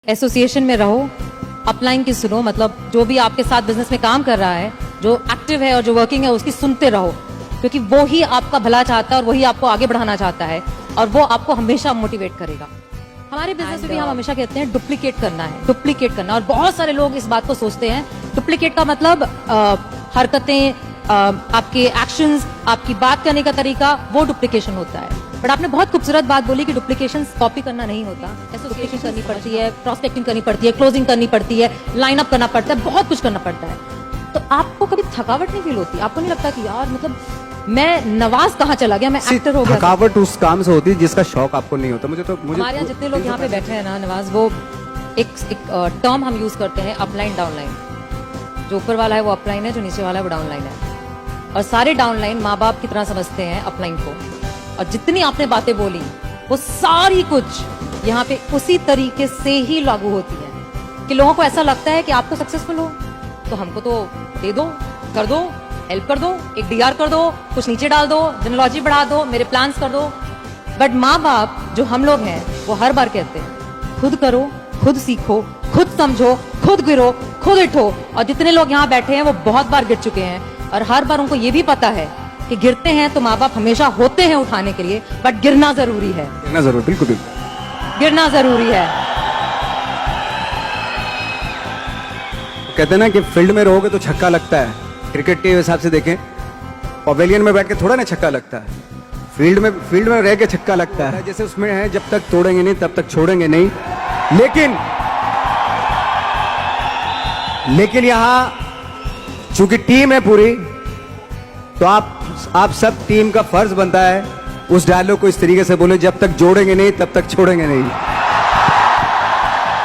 Association में रहो, upline की सुनो, मतलब जो भी आपके साथ बिजनेस में काम कर रहा है, जो एक्टिव है और जो वर्किंग है, उसकी सुनते रहो, क्योंकि वो ही आपका भला चाहता है और वही आपको आगे बढ़ाना चाहता है और वो आपको हमेशा मोटिवेट करेगा। हमारे बिजनेस में भी हम हमेशा कहते हैं डुप्लीकेट करना है, डुप्लीकेट करना। और बहुत सारे लोग इस बात को सोचते हैं, डुप्लीकेट का मतलब हरकतें, आपके एक्शंस, आपकी बात करने का तरीका, वो डुप्लीकेशन होता है। बट आपने बहुत खूबसूरत बात बोली कि डुप्लीकेशन कॉपी करना नहीं होता, एसोसिएशन करनी पड़ती है, प्रॉस्पेक्टिंग करनी पड़ती है, क्लोजिंग करनी पड़ती है, लाइन अप करना पड़ता है, बहुत कुछ करना पड़ता है। तो आपको कभी थकावट नहीं फील होती? आपको नहीं लगता कि यार मतलब मैं नवाज कहाँ चला गया, मैं एक्टर हो गया? थकावट उस काम से होती है जिसका शौक आपको नहीं होता। मुझे हमारे यहाँ जितने लोग यहाँ पे बैठे हैं ना नवाज, वो एक टर्म हम यूज करते हैं, अपलाइन डाउनलाइन। जो ऊपर वाला है वो अपलाइन है, जो नीचे वाला है वो डाउनलाइन है। और सारे डाउनलाइन माँ बाप की तरह समझते हैं अपलाइन को। और जितनी आपने बातें बोली वो सारी कुछ यहाँ पे उसी तरीके से ही लागू होती है कि लोगों को ऐसा लगता है कि आपको सक्सेसफुल हो तो हमको तो दे दो, कर दो, हेल्प कर दो, एक डीआर कर दो, कुछ नीचे डाल दो, जेनोलॉजी बढ़ा दो, मेरे प्लान्स कर दो। बट माँ बाप जो हम लोग हैं वो हर बार कहते हैं खुद करो, खुद सीखो, खुद समझो, खुद गिरो, खुद उठो। और जितने लोग यहाँ बैठे हैं वो बहुत बार गिर चुके हैं और हर बार उनको ये भी पता है कि गिरते हैं तो माँ बाप हमेशा होते हैं उठाने के लिए, बट गिरना जरूरी है। गिरना जरूरी, बिल्कुल बिल्कुल गिरना जरूरी है। कहते हैं ना कि फील्ड में रहोगे तो छक्का लगता है। क्रिकेट के हिसाब से देखें, पवेलियन में बैठ के थोड़ा ना छक्का लगता है, फील्ड में रह के छक्का लगता है। जैसे उसमें है, जब तक तोड़ेंगे नहीं तब तक छोड़ेंगे नहीं। लेकिन यहां चूंकि टीम है पूरी, तो आप सब टीम का फर्ज बनता है उस डायलॉग को इस तरीके से बोले, जब तक जोड़ेंगे नहीं तब तक छोड़ेंगे नहीं।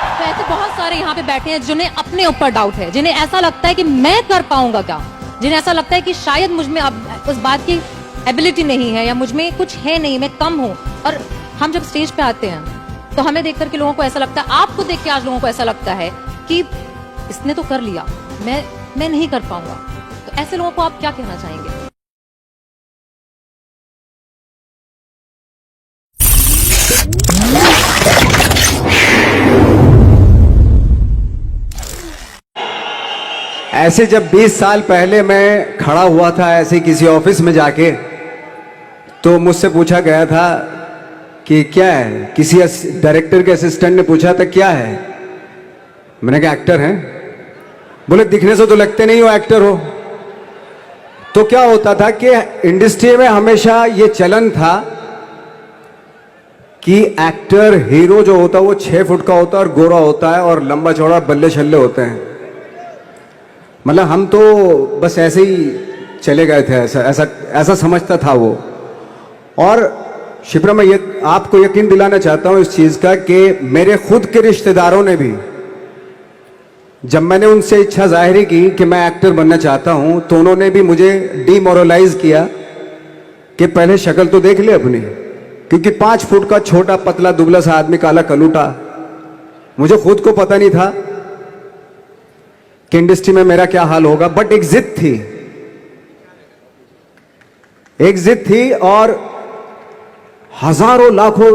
तो ऐसे बहुत सारे यहाँ पे बैठे हैं जिन्हें अपने ऊपर डाउट है, जिन्हें ऐसा लगता है कि मैं कर पाऊंगा क्या, जिन्हें ऐसा लगता है कि शायद मुझ में अब उस बात की एबिलिटी नहीं है या मुझ में कुछ है नहीं, मैं कम हूं। और हम जब स्टेज पे आते हैं तो हमें देख करके लोगों को ऐसा लगता है, आपको देख के आज लोगों को ऐसा लगता है कि इसने तो कर लिया, मैं नहीं कर पाऊंगा। तो ऐसे लोगों को आप क्या कहना चाहेंगे? ऐसे जब 20 साल पहले मैं खड़ा हुआ था ऐसे किसी ऑफिस में जाके, तो मुझसे पूछा गया था कि क्या है, किसी डायरेक्टर के असिस्टेंट ने पूछा था क्या है, मैंने कहा एक्टर हैं। बोले दिखने से तो लगते नहीं हो एक्टर हो। तो क्या होता था कि इंडस्ट्री में हमेशा ये चलन था कि एक्टर हीरो जो होता है वो 6 फुट का होता है और गोरा होता है और लंबा चौड़ा बल्ले छल्ले होते हैं। मतलब हम तो बस ऐसे ही चले गए थे, ऐसा समझता था वो। और शिप्रा, मैं आपको यकीन दिलाना चाहता हूं इस चीज का कि मेरे खुद के रिश्तेदारों ने भी, जब मैंने उनसे इच्छा जाहिर की कि मैं एक्टर बनना चाहता हूं, तो उन्होंने भी मुझे डीमोरलाइज किया कि पहले शक्ल तो देख ले अपनी, क्योंकि 5 फुट का छोटा पतला दुबला सा आदमी, काला कलूटा। मुझे खुद को पता नहीं था कि इंडस्ट्री में मेरा क्या हाल होगा, बट एक जिद थी और हजारों लाखों,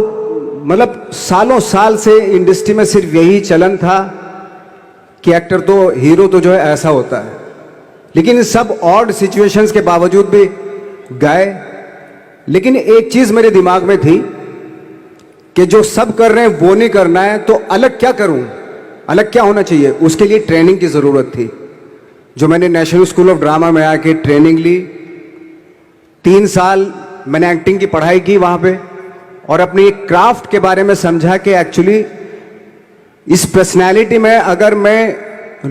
मतलब सालों साल से इंडस्ट्री में सिर्फ यही चलन था कि एक्टर तो, हीरो तो जो है ऐसा होता है। लेकिन सब ऑड सिचुएशंस के बावजूद भी गए। लेकिन एक चीज मेरे दिमाग में थी कि जो सब कर रहे हैं वो नहीं करना है, तो अलग क्या करूं, अलग क्या होना चाहिए। उसके लिए ट्रेनिंग की जरूरत थी, जो मैंने नेशनल स्कूल ऑफ ड्रामा में आके ट्रेनिंग ली। 3 साल मैंने एक्टिंग की पढ़ाई की वहां पे, और अपनी एक क्राफ्ट के बारे में समझा कि एक्चुअली इस पर्सनैलिटी में अगर मैं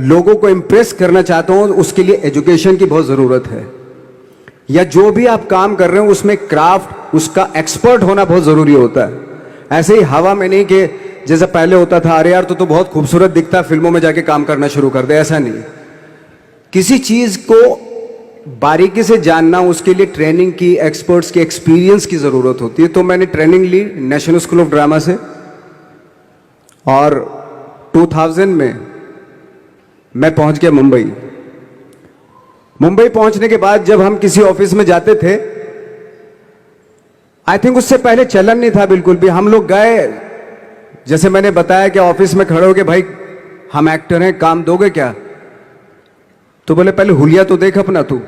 लोगों को इंप्रेस करना चाहता हूं, उसके लिए एजुकेशन की बहुत जरूरत है। या जो भी आप काम कर रहे हो उसमें क्राफ्ट, उसका एक्सपर्ट होना बहुत जरूरी होता है। ऐसे ही हवा में नहीं कि जैसा पहले होता था, अरे यार तो बहुत खूबसूरत दिखता, फिल्मों में जाके काम करना शुरू कर दे, ऐसा नहीं। किसी चीज को बारीकी से जानना, उसके लिए ट्रेनिंग की, एक्सपर्ट्स की, एक्सपीरियंस की जरूरत होती है। तो मैंने ट्रेनिंग ली नेशनल स्कूल ऑफ ड्रामा से, और 2000 में मैं पहुंच गया मुंबई। पहुंचने के बाद जब हम किसी ऑफिस में जाते थे, आई थिंक उससे पहले चलन नहीं था बिल्कुल भी। हम लोग गए, जैसे मैंने बताया कि ऑफिस में खड़े हो के भाई हम एक्टर हैं, काम दोगे क्या? तो बोले पहले हुलिया तो देख अपना तू।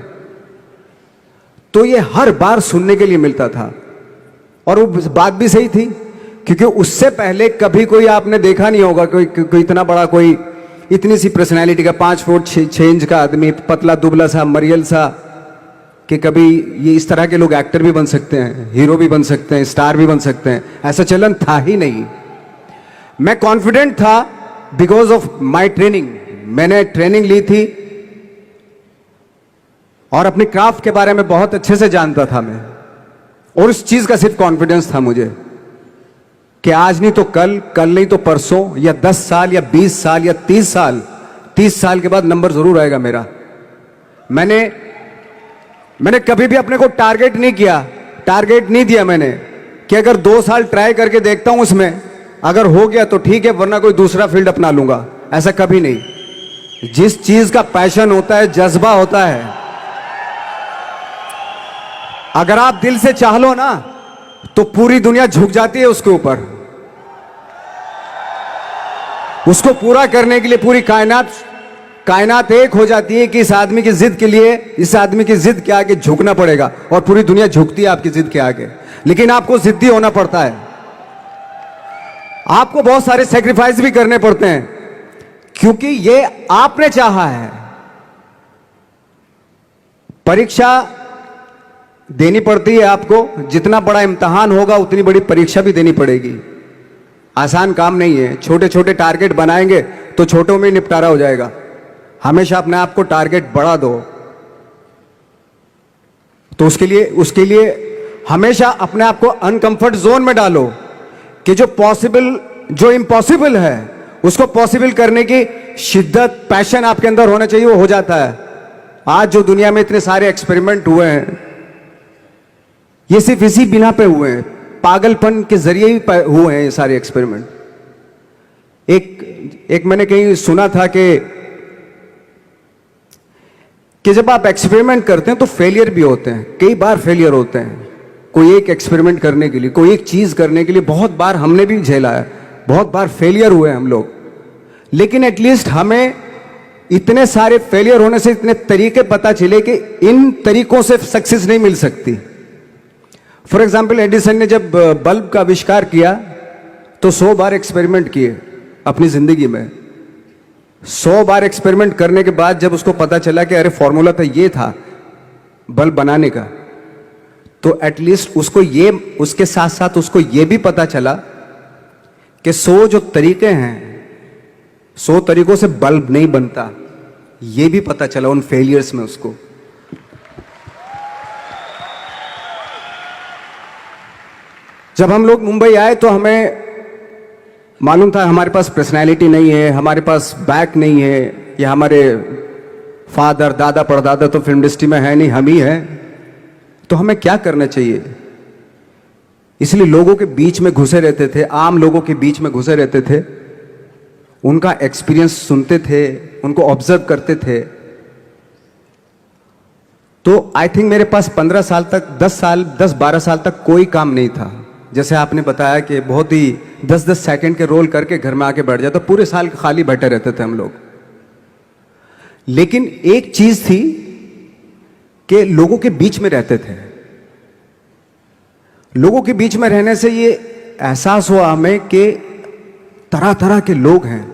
तो ये हर बार सुनने के लिए मिलता था, और वो बात भी सही थी, क्योंकि उससे पहले कभी कोई आपने देखा नहीं होगा कोई इतना बड़ा, कोई इतनी सी पर्सनैलिटी का 5 फुट 6 इंच का आदमी, पतला दुबला सा मरियल सा, कि कभी ये इस तरह के लोग एक्टर भी बन सकते हैं, हीरो भी बन सकते हैं, स्टार भी बन सकते हैं, ऐसा चलन था ही नहीं। मैं कॉन्फिडेंट था बिकॉज ऑफ माई ट्रेनिंग। मैंने ट्रेनिंग ली थी और अपनी क्राफ्ट के बारे में बहुत अच्छे से जानता था मैं, और उस चीज का सिर्फ कॉन्फिडेंस था मुझे कि आज नहीं तो कल, कल नहीं तो परसों, या 10 साल या 20 साल या 30 साल, 30 साल के बाद नंबर जरूर आएगा मेरा। मैंने कभी भी अपने को टारगेट नहीं किया, टारगेट नहीं दिया मैंने कि अगर 2 साल ट्राई करके देखता हूं, उसमें अगर हो गया तो ठीक है, वरना कोई दूसरा फील्ड अपना लूंगा, ऐसा कभी नहीं। जिस चीज का पैशन होता है, जज्बा होता है, अगर आप दिल से चाह लो ना, तो पूरी दुनिया झुक जाती है उसके ऊपर। उसको पूरा करने के लिए पूरी कायनात एक हो जाती है कि इस आदमी की जिद के लिए, इस आदमी की जिद के आगे झुकना पड़ेगा, और पूरी दुनिया झुकती है आपकी जिद के आगे। लेकिन आपको जिद्दी होना पड़ता है, आपको बहुत सारे सेक्रीफाइस भी करने पड़ते हैं, क्योंकि ये आपने चाहा है। परीक्षा देनी पड़ती है आपको, जितना बड़ा इम्तिहान होगा उतनी बड़ी परीक्षा भी देनी पड़ेगी। आसान काम नहीं है। छोटे छोटे टारगेट बनाएंगे तो छोटों में ही निपटारा हो जाएगा। हमेशा अपने आप को टारगेट बढ़ा दो। तो उसके लिए हमेशा अपने आप को अनकंफर्ट जोन में डालो, कि जो इम्पॉसिबल है उसको पॉसिबल करने की शिद्दत, पैशन आपके अंदर होना चाहिए, वो हो जाता है। आज जो दुनिया में इतने सारे एक्सपेरिमेंट हुए हैं, ये सिर्फ इसी बिना पे हुए हैं, पागलपन के जरिए ही हुए हैं ये सारे एक्सपेरिमेंट। एक मैंने कहीं सुना था कि जब आप एक्सपेरिमेंट करते हैं तो फेलियर भी होते हैं, कई बार फेलियर होते हैं। कोई एक एक्सपेरिमेंट करने के लिए, कोई एक चीज करने के लिए बहुत बार हमने भी झेला है, बहुत बार फेलियर हुए हम लोग। लेकिन एटलीस्ट हमें इतने सारे फेलियर होने से इतने तरीके पता चले कि इन तरीकों से सक्सेस नहीं मिल सकती। फॉर एग्जाम्पल, एडिसन ने जब बल्ब का आविष्कार किया तो 100 बार एक्सपेरिमेंट किए अपनी जिंदगी में। 100 बार एक्सपेरिमेंट करने के बाद जब उसको पता चला कि अरे फॉर्मूला तो ये था बल्ब बनाने का, तो एटलीस्ट उसके साथ साथ उसको ये भी पता चला कि 100 जो तरीके हैं, 100 तरीकों से बल्ब नहीं बनता, ये भी पता चला उन फेलियर्स में उसको। जब हम लोग मुंबई आए तो हमें मालूम था हमारे पास पर्सनैलिटी नहीं है, हमारे पास बैक नहीं है, या हमारे फादर दादा परदादा तो फिल्म इंडस्ट्री में है नहीं, हम ही हैं। तो हमें क्या करना चाहिए? इसलिए लोगों के बीच में घुसे रहते थे, आम लोगों के बीच में घुसे रहते थे, उनका एक्सपीरियंस सुनते थे, उनको ऑब्जर्व करते थे। तो आई थिंक मेरे पास 15 साल तक, 10-12 साल तक कोई काम नहीं था। जैसे आपने बताया कि बहुत ही 10-10 सेकंड के रोल करके घर में आके बैठ जाता, पूरे साल खाली बैठे रहते थे हम लोग। लेकिन एक चीज थी कि लोगों के बीच में रहते थे। लोगों के बीच में रहने से ये एहसास हुआ हमें कि तरह तरह के लोग हैं,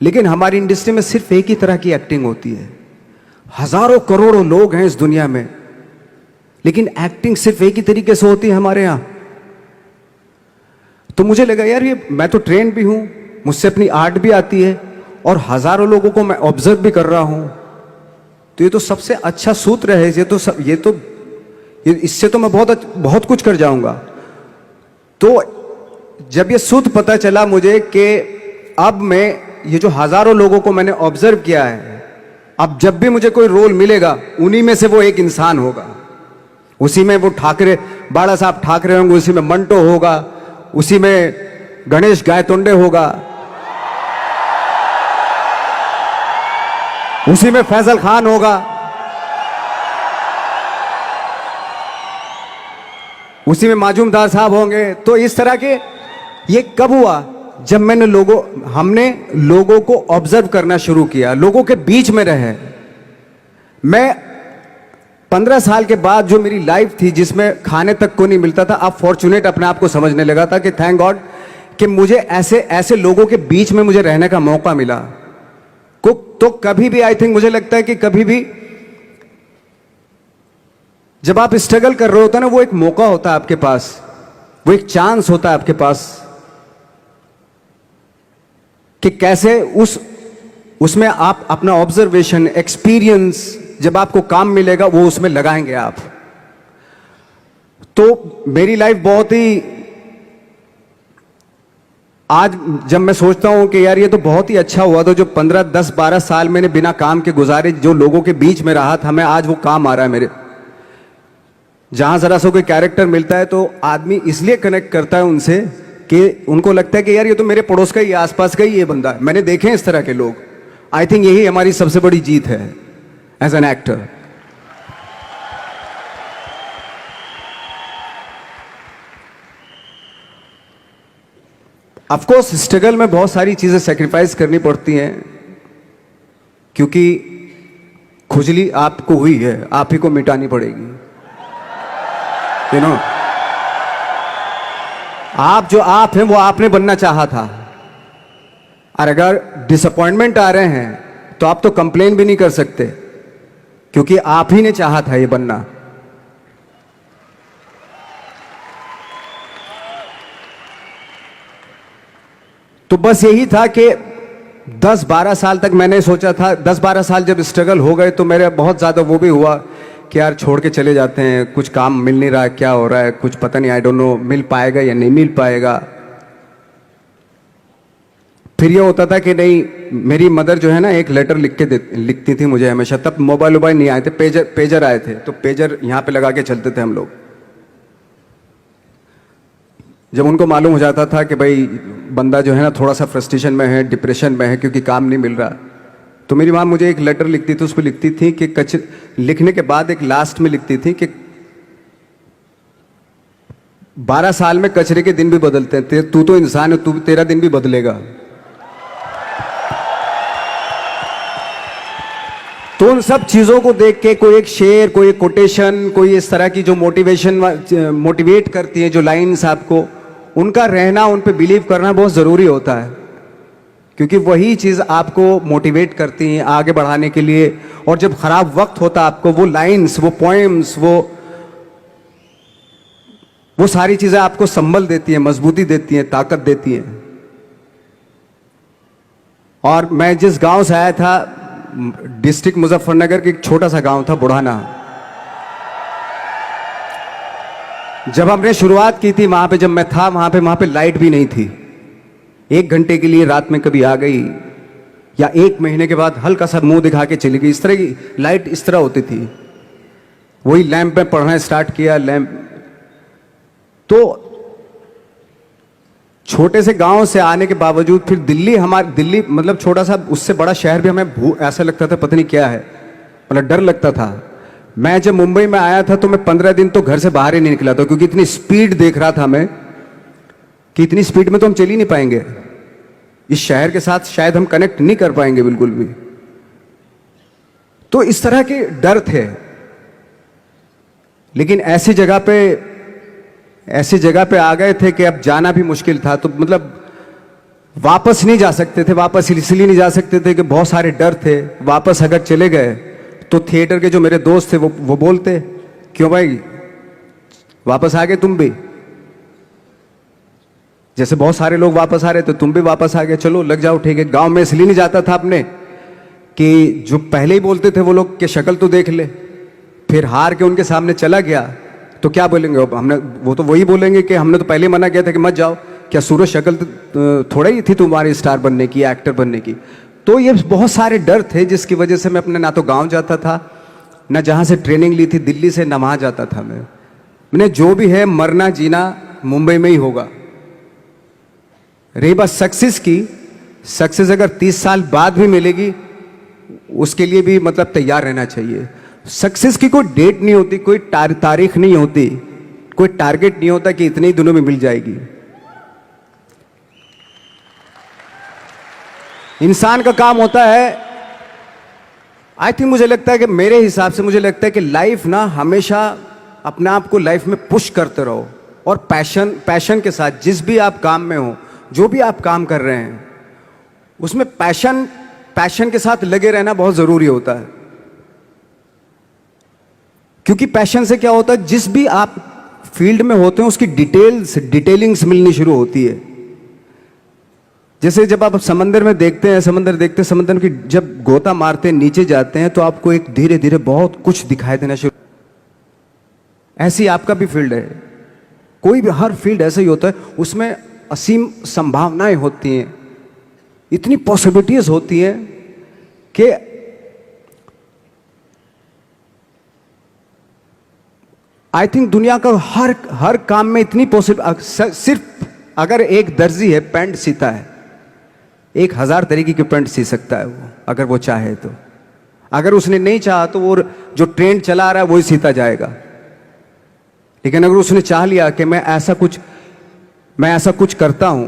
लेकिन हमारी इंडस्ट्री में सिर्फ एक ही तरह की एक्टिंग होती है। हजारों करोड़ों लोग हैं इस दुनिया में, लेकिन एक्टिंग सिर्फ एक ही तरीके से होती है हमारे यहां। तो मुझे लगा यार, ये मैं तो ट्रेन भी हूं, मुझसे अपनी आर्ट भी आती है, और हजारों लोगों को मैं ऑब्जर्व भी कर रहा हूं, तो ये तो सबसे अच्छा सूत्र है। इससे तो मैं बहुत कुछ कर जाऊंगा। तो जब ये सूत्र पता चला मुझे कि अब मैं ये जो हजारों लोगों को मैंने ऑब्जर्व किया है, अब जब भी मुझे कोई रोल मिलेगा उन्हीं में से वो एक इंसान होगा। उसी में वो बाला साहब ठाकरे होंगे, उसी में मंटो होगा, उसी में गणेश गायतोंडे होगा, उसी में फैजल खान होगा, उसी में माजूमदार साहब होंगे। तो इस तरह के, ये कब हुआ? जब हमने लोगों को ऑब्जर्व करना शुरू किया, लोगों के बीच में रहे, मैं 15 साल के बाद जो मेरी लाइफ थी जिसमें खाने तक को नहीं मिलता था, अब फॉर्चुनेट अपने आप को समझने लगा था कि थैंक गॉड कि मुझे ऐसे ऐसे लोगों के बीच में मुझे रहने का मौका मिला। तो कभी भी आई थिंक मुझे लगता है कि कभी भी जब आप स्ट्रगल कर रहे होते हैं ना, वो एक मौका होता है आपके पास, वो एक चांस होता है आपके पास कि कैसे उसमें आप अपना ऑब्जर्वेशन, एक्सपीरियंस, जब आपको काम मिलेगा वो उसमें लगाएंगे आप। तो मेरी लाइफ बहुत ही, आज जब मैं सोचता हूं कि यार ये तो बहुत ही अच्छा हुआ, तो जो 15, 10, 12 साल मैंने बिना काम के गुजारे, जो लोगों के बीच में रहा था मैं, आज वो काम आ रहा है मेरे। जहां जरा सा कोई कैरेक्टर मिलता है तो आदमी इसलिए कनेक्ट करता है उनसे कि उनको लगता है कि यार ये तो मेरे पड़ोस का ही, आसपास का ही ये बंदा है। मैंने देखे हैं इस तरह के लोग। आई थिंक यही हमारी सबसे बड़ी जीत है as an actor. Of course struggle में बहुत सारी चीजें सेक्रीफाइस करनी पड़ती हैं, क्योंकि खुजली आपको हुई है, आप ही को मिटानी पड़ेगी। यू नो, आप जो आप हैं वो आपने बनना चाहा था, और अगर डिसअपॉइंटमेंट आ रहे हैं तो आप तो कंप्लेन भी नहीं कर सकते, क्योंकि आप ही ने चाहा था ये बनना। तो बस यही था कि 10-12 साल तक मैंने सोचा था, 10-12 साल जब स्ट्रगल हो गए तो मेरे बहुत ज़्यादा वो भी हुआ कि यार छोड़ के चले जाते हैं, कुछ काम मिल नहीं रहा, क्या हो रहा है, कुछ पता नहीं, आई डोंट नो मिल पाएगा या नहीं मिल पाएगा। फिर ये होता था कि नहीं, मेरी मदर जो है ना एक लेटर लिखती थी मुझे हमेशा। तब मोबाइल नहीं आए थे, पेजर आए थे, तो पेजर यहाँ पे लगा के चलते थे हम लोग। जब उनको मालूम हो जाता था कि भाई बंदा जो है ना थोड़ा सा फ्रस्ट्रेशन में है, डिप्रेशन में है, क्योंकि काम नहीं मिल रहा, तो मेरी माँ मुझे एक लेटर लिखती थी। उसको लिखती थी कि लिखने के बाद एक लास्ट में लिखती थी कि 12 साल में कचरे के दिन भी बदलते हैं, तू तो इंसान है, तेरा दिन भी बदलेगा। तो उन सब चीजों को देख के कोई एक शेर, कोई एक कोटेशन, कोई इस तरह की जो मोटिवेट करती है, जो लाइंस आपको, उनका रहना, उन पे बिलीव करना बहुत ज़रूरी होता है, क्योंकि वही चीज़ आपको मोटिवेट करती हैं आगे बढ़ाने के लिए। और जब खराब वक्त होता है आपको, वो लाइंस, वो पोएम्स, वो सारी चीज़ें आपको संबल देती हैं, मजबूती देती हैं, ताकत देती हैं। और मैं जिस गांव से आया था, डिस्ट्रिक्ट मुजफ्फरनगर के एक छोटा सा गांव था बुढ़ाना। जब हमने शुरुआत की थी वहां पे, जब मैं था वहां पे लाइट भी नहीं थी। 1 घंटे के लिए रात में कभी आ गई, या 1 महीने के बाद हल्का सा मुंह दिखा के चली गई। इस तरह की लाइट इस तरह होती थी। वही लैंप में पढ़ना स्टार्ट किया, लैंप। तो छोटे से गांव से आने के बावजूद फिर दिल्ली मतलब छोटा सा, उससे बड़ा शहर भी हमें ऐसा लगता था पता नहीं क्या है, मतलब डर लगता था। मैं जब मुंबई में आया था तो मैं 15 दिन तो घर से बाहर ही नहीं निकला था, क्योंकि इतनी स्पीड देख रहा था मैं कि इतनी स्पीड में तो हम चल ही नहीं पाएंगे, इस शहर के साथ शायद हम कनेक्ट नहीं कर पाएंगे बिल्कुल भी। तो इस तरह के डर थे। लेकिन ऐसी जगह पे आ गए थे कि अब जाना भी मुश्किल था। तो मतलब वापस नहीं जा सकते थे, वापस इसलिए नहीं जा सकते थे कि बहुत सारे डर थे। वापस अगर चले गए तो थिएटर के जो मेरे दोस्त थे वो बोलते, क्यों भाई वापस आ गए तुम भी, जैसे बहुत सारे लोग वापस आ रहे तो तुम भी वापस आ गए, चलो लग जाओ, ठीक है। गांव में इसलिए नहीं जाता था अपने कि जो पहले ही बोलते थे वो लोग कि शक्ल तो देख ले, फिर हार के उनके सामने चला गया तो क्या बोलेंगे वो तो वही बोलेंगे कि हमने तो पहले मना किया था कि मत जाओ, क्या सूरज शक्ल थोड़ा ही थी तुम्हारी स्टार बनने की, एक्टर बनने की। तो ये बहुत सारे डर थे जिसकी वजह से मैं अपने ना तो गांव जाता था, ना जहां से ट्रेनिंग ली थी दिल्ली से, ना वहां जाता था। मैंने जो भी है मरना जीना मुंबई में ही होगा। रही बात सक्सेस की, सक्सेस अगर 30 साल बाद भी मिलेगी उसके लिए भी मतलब तैयार रहना चाहिए। सक्सेस की कोई डेट नहीं होती, कोई तारीख नहीं होती, कोई टारगेट नहीं होता कि इतने ही दिनों में मिल जाएगी। इंसान का काम होता है, आई थिंक मुझे लगता है कि मेरे हिसाब से मुझे लगता है कि लाइफ ना हमेशा अपने आप को लाइफ में पुश करते रहो, और पैशन पैशन के साथ जिस भी आप काम में हो, जो भी आप काम कर रहे हैं उसमें पैशन पैशन के साथ लगे रहना बहुत ज़रूरी होता है। क्योंकि पैशन से क्या होता है, जिस भी आप फील्ड में होते हैं उसकी डिटेलिंग्स मिलनी शुरू होती है। जैसे जब आप समंदर में देखते हैं, समंदर की जब गोता मारते हैं, नीचे जाते हैं, तो आपको एक धीरे धीरे बहुत कुछ दिखाई देना शुरू। ऐसी आपका भी फील्ड है, कोई भी हर फील्ड ऐसा ही होता है, उसमें असीम संभावनाएं होती हैं, इतनी पॉसिबिलिटीज होती हैं कि आई थिंक दुनिया का हर हर काम में इतनी सिर्फ अगर एक दर्जी है पैंट सीता है, 1000 तरीके की पैंट सी सकता है वो, अगर वो चाहे तो। अगर उसने नहीं चाहा तो वो जो ट्रेंड चला रहा है वही सीता जाएगा। लेकिन अगर उसने चाह लिया कि मैं ऐसा कुछ करता हूं,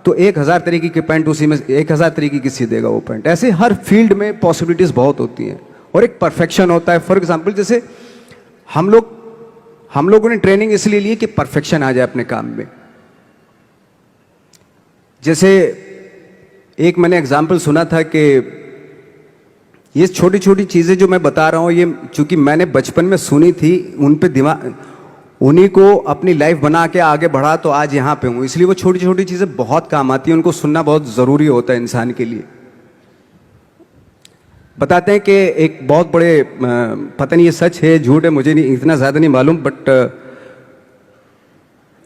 तो 1000 तरीके की पैंट उसी में 1000 तरीके की सी देगा वो पैंट। ऐसे हर फील्ड में पॉसिबिलिटीज बहुत होती हैं, और एक परफेक्शन होता है। फॉर एग्जाम्पल, जैसे हम लोगों ने ट्रेनिंग इसलिए ली कि परफेक्शन आ जाए अपने काम में। जैसे एक मैंने एग्जाम्पल सुना था कि ये छोटी छोटी चीजें जो मैं बता रहा हूं, ये चूंकि मैंने बचपन में सुनी थी, उन पे दिमाग, उन्हीं को अपनी लाइफ बना के आगे बढ़ा, तो आज यहां पे हूं। इसलिए वो छोटी छोटी चीजें बहुत काम आती हैं, उनको सुनना बहुत जरूरी होता है इंसान के लिए। बताते हैं कि एक बहुत बड़े, पता नहीं ये सच है झूठ है, मुझे नहीं इतना ज्यादा नहीं मालूम, बट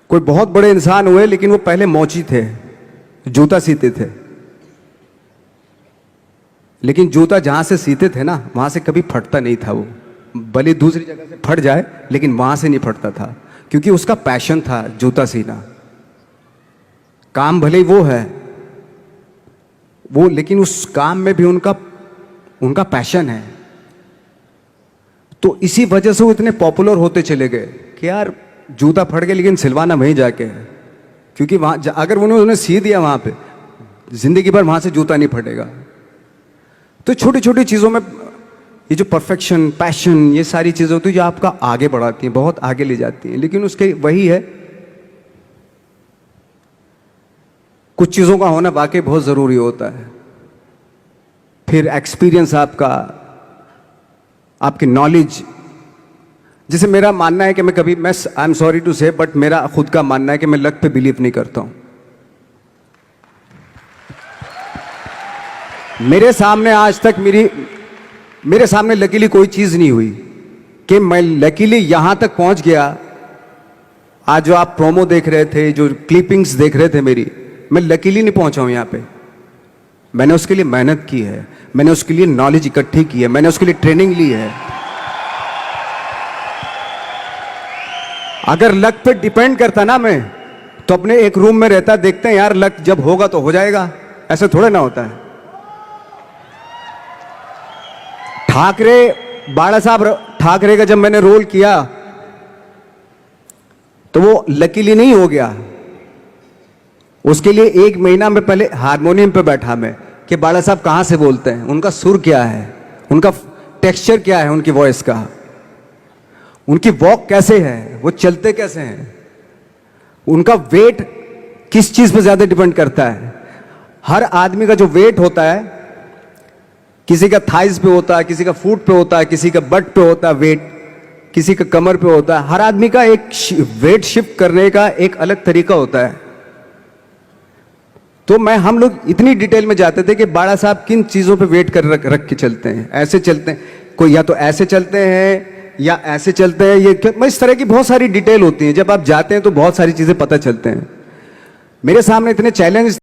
कोई बहुत बड़े इंसान हुए, लेकिन वो पहले मोची थे, जूता सीते थे। लेकिन जूता जहां से सीते थे ना, वहां से कभी फटता नहीं था। वो भले दूसरी जगह से फट जाए, लेकिन वहां से नहीं फटता था, क्योंकि उसका पैशन था जूता सीना। काम भले ही वो है वो, लेकिन उस काम में भी उनका पैशन है। तो इसी वजह से वो इतने पॉपुलर होते चले गए कि यार जूता फट गया लेकिन सिलवाना वहीं जाके है, क्योंकि वहां अगर उन्होंने सी दिया वहां पे, जिंदगी भर वहां से जूता नहीं फटेगा। तो छोटी छोटी चीजों में ये जो परफेक्शन, पैशन, ये सारी चीजें होती है जो आपका आगे बढ़ाती हैं, बहुत आगे ले जाती हैं। लेकिन उसके वही है, कुछ चीजों का होना वाकई बहुत जरूरी होता है। फिर एक्सपीरियंस आपका, आपकी नॉलेज। जैसे मेरा मानना है कि मैं आई एम सॉरी टू से, बट मेरा खुद का मानना है कि मैं लक पे बिलीव नहीं करता हूं। मेरे सामने आज तक मेरे सामने लकीली कोई चीज नहीं हुई कि मैं लकीली यहां तक पहुंच गया। आज जो आप प्रोमो देख रहे थे, जो क्लिपिंग्स देख रहे थे मेरी, मैं लकीली नहीं पहुंचा हूं यहां पे। मैंने उसके लिए मेहनत की है, मैंने उसके लिए नॉलेज इकट्ठी की है, मैंने उसके लिए ट्रेनिंग ली है। अगर लक पे डिपेंड करता ना मैं, तो अपने एक रूम में रहता, देखते हैं यार लक जब होगा तो हो जाएगा, ऐसे थोड़े ना होता है। बाला साहब ठाकरे का जब मैंने रोल किया तो वो लकीली नहीं हो गया। उसके लिए 1 महीना में पहले हारमोनियम पे बैठा मैं कि बाला साहब कहां से बोलते हैं, उनका सुर क्या है, उनका टेक्सचर क्या है, उनकी वॉइस का, उनकी वॉक कैसे है, वो चलते कैसे हैं, उनका वेट किस चीज पे ज्यादा डिपेंड करता है। हर आदमी का जो वेट होता है, किसी का थाइज पे होता है, किसी का फुट पे होता है, किसी का बट पे होता है वेट, किसी का कमर पे होता है। हर आदमी का एक वेट शिफ्ट करने का एक अलग तरीका होता है। तो हम लोग इतनी डिटेल में जाते थे कि बाड़ा साहब किन चीजों पे वेट कर रख के चलते हैं, ऐसे चलते हैं, कोई या तो ऐसे चलते हैं या ऐसे चलते हैं, इस तरह की बहुत सारी डिटेल होती है। जब आप जाते हैं तो बहुत सारी चीजें पता चलते हैं। मेरे सामने इतने चैलेंज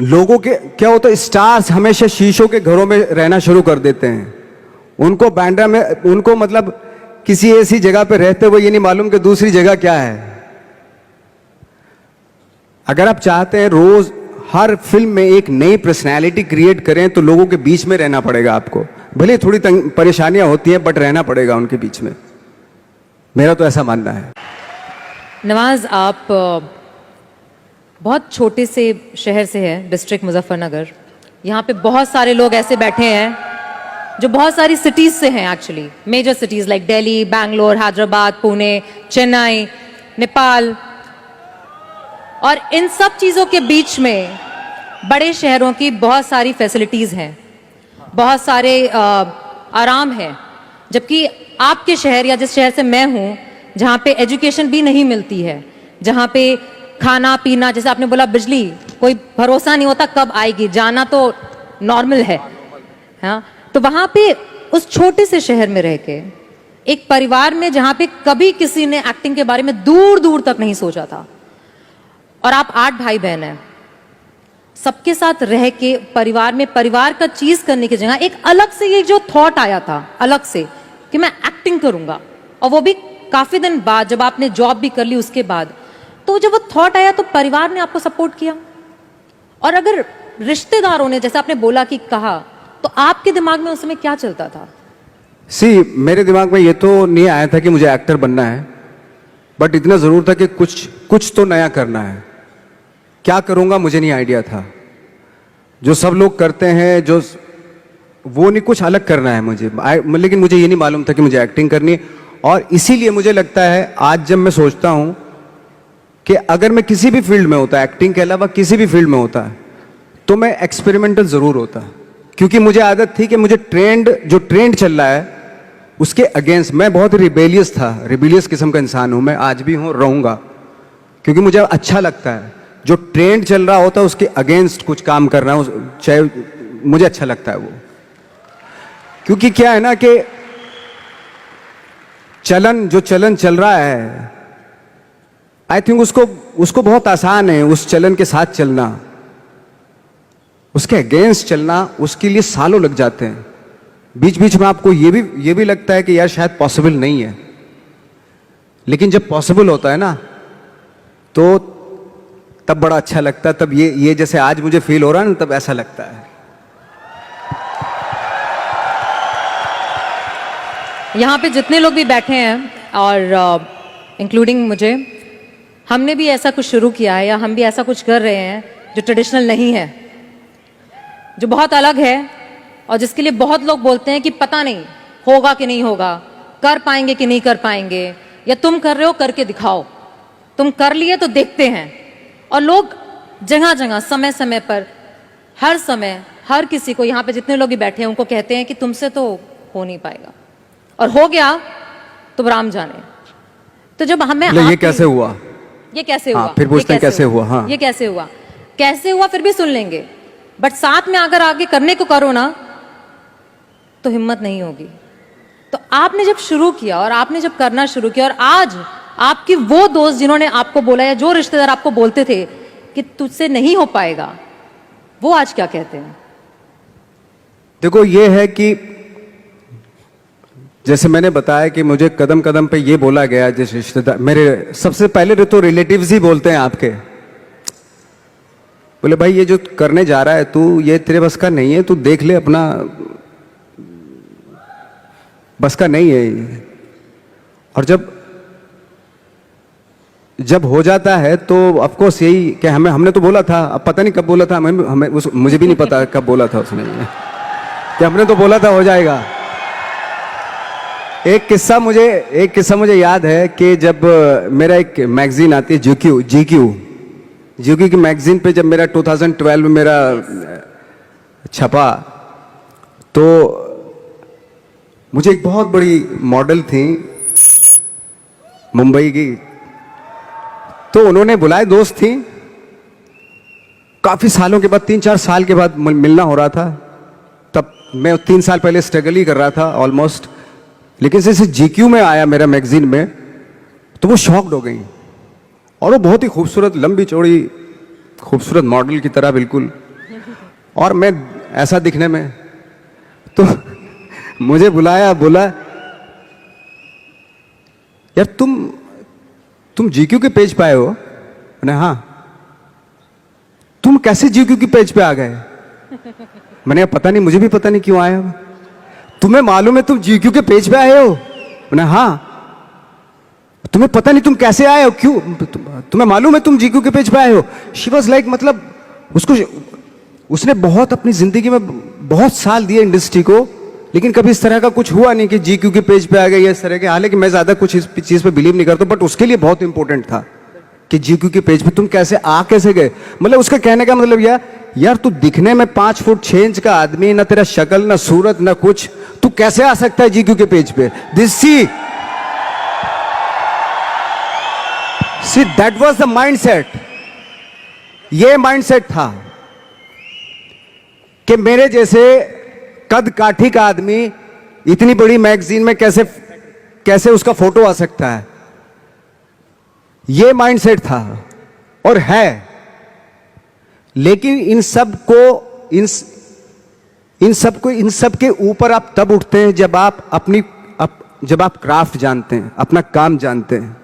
लोगों के क्या होता है, स्टार्स हमेशा शीशों के घरों में रहना शुरू कर देते हैं। उनको बांद्रा में, उनको मतलब किसी ऐसी जगह पे रहते हुए ये नहीं मालूम कि दूसरी जगह क्या है। अगर आप चाहते हैं रोज हर फिल्म में एक नई पर्सनैलिटी क्रिएट करें तो लोगों के बीच में रहना पड़ेगा आपको। भले थोड़ी परेशानियां होती हैं बट रहना पड़ेगा उनके बीच में। मेरा तो ऐसा मानना है। नवाज, आप बहुत छोटे से शहर से है, डिस्ट्रिक्ट मुजफ्फरनगर। यहाँ पे बहुत सारे लोग ऐसे बैठे हैं जो बहुत सारी सिटीज से हैं, actually major cities like Delhi, Bangalore, Hyderabad, Pune, Chennai, Nepal. और इन सब चीज़ों के बीच में बड़े शहरों की बहुत सारी फैसिलिटीज़ हैं, बहुत सारे आराम है। जबकि आपके शहर या जिस शहर से मैं हूँ, जहाँ पे एजुकेशन भी नहीं मिलती है, जहाँ पे खाना पीना, जैसे आपने बोला बिजली, कोई भरोसा नहीं होता कब आएगी, जाना तो नॉर्मल है। हाँ, तो वहाँ पे उस छोटे से शहर में रह के एक परिवार में जहाँ पे कभी किसी ने एक्टिंग के बारे में दूर दूर तक नहीं सोचा था, और आप 8 भाई बहन हैं, सबके साथ रह के परिवार में परिवार का चीज करने की जगह एक अलग से ये जो थॉट आया था अलग से कि मैं एक्टिंग करूंगा, और वो भी काफी दिन बाद जब आपने जॉब भी कर ली उसके बाद, तो जब वो थॉट आया तो परिवार ने आपको सपोर्ट किया। और अगर रिश्तेदारों ने, जैसे आपने बोला कि कहा, तो आपके दिमाग में उस समय क्या चलता था? मेरे दिमाग में ये तो नहीं आया था कि मुझे एक्टर बनना है, बट इतना जरूर था कि कुछ तो नया करना है। क्या करूंगा मुझे नहीं आइडिया था। जो सब लोग करते हैं जो वो नहीं, कुछ अलग करना है मुझे। लेकिन मुझे ये नहीं मालूम था कि मुझे एक्टिंग करनी है। और इसीलिए मुझे लगता है आज जब मैं सोचता हूं कि अगर मैं किसी भी फील्ड में होता, एक्टिंग के अलावा किसी भी फील्ड में होता, तो मैं एक्सपेरिमेंटल जरूर होता। क्योंकि मुझे आदत थी कि मुझे जो ट्रेंड चल रहा है उसके अगेंस्ट, मैं बहुत रिबेलियस था, रिबेलियस किस्म का इंसान हूं मैं, आज भी हूं, रहूंगा। क्योंकि मुझे अच्छा लगता है जो ट्रेंड चल रहा होता है उसके अगेंस्ट कुछ काम करना, चाहे मुझे अच्छा लगता है वो। क्योंकि क्या है ना कि जो चलन चल रहा है, आई थिंक उसको बहुत आसान है उस चलन के साथ चलना। उसके अगेंस्ट चलना, उसके लिए सालों लग जाते हैं। बीच बीच में आपको ये भी लगता है कि यार शायद पॉसिबल नहीं है, लेकिन जब पॉसिबल होता है ना तो तब बड़ा अच्छा लगता है। तब ये जैसे आज मुझे फील हो रहा है ना, तब ऐसा लगता है। यहाँ पे जितने लोग भी बैठे हैं और इंक्लूडिंग मुझे, हमने भी ऐसा कुछ शुरू किया है या हम भी ऐसा कुछ कर रहे हैं जो ट्रेडिशनल नहीं है, जो बहुत अलग है, और जिसके लिए बहुत लोग बोलते हैं कि पता नहीं होगा कि नहीं होगा, कर पाएंगे कि नहीं कर पाएंगे, या तुम कर रहे हो करके दिखाओ, तुम कर लिए तो देखते हैं। और लोग जगह जगह समय समय पर हर समय हर किसी को, यहाँ पे जितने लोग भी बैठे हैं उनको कहते हैं कि तुमसे तो हो नहीं पाएगा, और हो गया तो राम जाने। तो जब हमें ये कैसे हुआ, ये कैसे हुआ, फिर पूछते हैं कैसे हुआ, हाँ ये कैसे हुआ फिर भी सुन लेंगे, बट साथ में अगर आगे करने को करो ना तो हिम्मत नहीं होगी। तो आपने जब शुरू किया और आपने जब करना शुरू किया, और आज आपकी वो दोस्त जिन्होंने आपको बोला या जो रिश्तेदार आपको बोलते थे कि तुझसे नहीं हो पाएगा, वो आज क्या कहते हैं? देखो ये है कि जैसे मैंने बताया कि मुझे कदम कदम पे ये बोला गया, जिस रिश्तेदार, मेरे सबसे पहले तो रिलेटिव्स ही बोलते हैं आपके, बोले भाई ये जो करने जा रहा है तू, ये तेरे बस का नहीं है, तू देख ले, अपना बस का नहीं है ये। और जब हो जाता है तो ऑफ कोर्स यही कि हमने तो बोला था, अब पता नहीं कब बोला था, मुझे भी नहीं पता कब बोला था उसने कि हमने तो बोला था हो जाएगा। एक किस्सा मुझे याद है कि जब मेरा एक मैगजीन आती है जीक्यू की मैगजीन पे जब मेरा 2012 में मेरा छपा, तो मुझे एक बहुत बड़ी मॉडल थी मुंबई की, तो उन्होंने बुलाए, दोस्त थी, काफी सालों के बाद, 3-4 साल के बाद मिलना हो रहा था। तब मैं 3 साल पहले स्ट्रगल ही कर रहा था ऑलमोस्ट, लेकिन जैसे जीक्यू में आया मेरा मैगजीन में, तो वो शॉक्ड हो गई। और वो बहुत ही खूबसूरत, लंबी चौड़ी खूबसूरत मॉडल की तरह बिल्कुल, और मैं ऐसा दिखने में, तो मुझे बुलाया, बोला यार तुम जीक्यू के पेज पे आए हो? मैंने हाँ। तुम कैसे जीक्यू के पेज पे आ गए? मैंने पता नहीं, मुझे भी पता नहीं क्यों आए हो। तुम्हें मालूम है तुम जीक्यू के पेज पे आए हो? मैंने हाँ। तुम्हें पता नहीं तुम कैसे आए हो, क्यों? तुम्हें मालूम है तुम जीक्यू के पेज पे आए हो? शी वॉज लाइक, मतलब उसने बहुत अपनी जिंदगी में बहुत साल दिए इंडस्ट्री को, लेकिन कभी इस तरह का कुछ हुआ नहीं कि जीक्यू के पेज पे आ गए या इस तरह के। हालांकि मैं ज्यादा कुछ इस चीज पे बिलीव नहीं करता, बट उसके लिए बहुत इंपॉर्टेंट था कि जीक्यू के पेज पे तुम कैसे गए। मतलब उसका कहने का मतलब यार तू दिखने में 5 फुट 6 इंच का आदमी, ना तेरा शक्ल ना सूरत ना कुछ, तू कैसे आ सकता है जीक्यू के पेज पे? See that was the mindset. ये माइंडसेट था कि मेरे जैसे कद काठी का आदमी इतनी बड़ी मैगजीन में कैसे उसका फोटो आ सकता है। ये माइंडसेट था और है। लेकिन इन सब के ऊपर आप तब उठते हैं जब आप क्राफ्ट जानते हैं, अपना काम जानते हैं।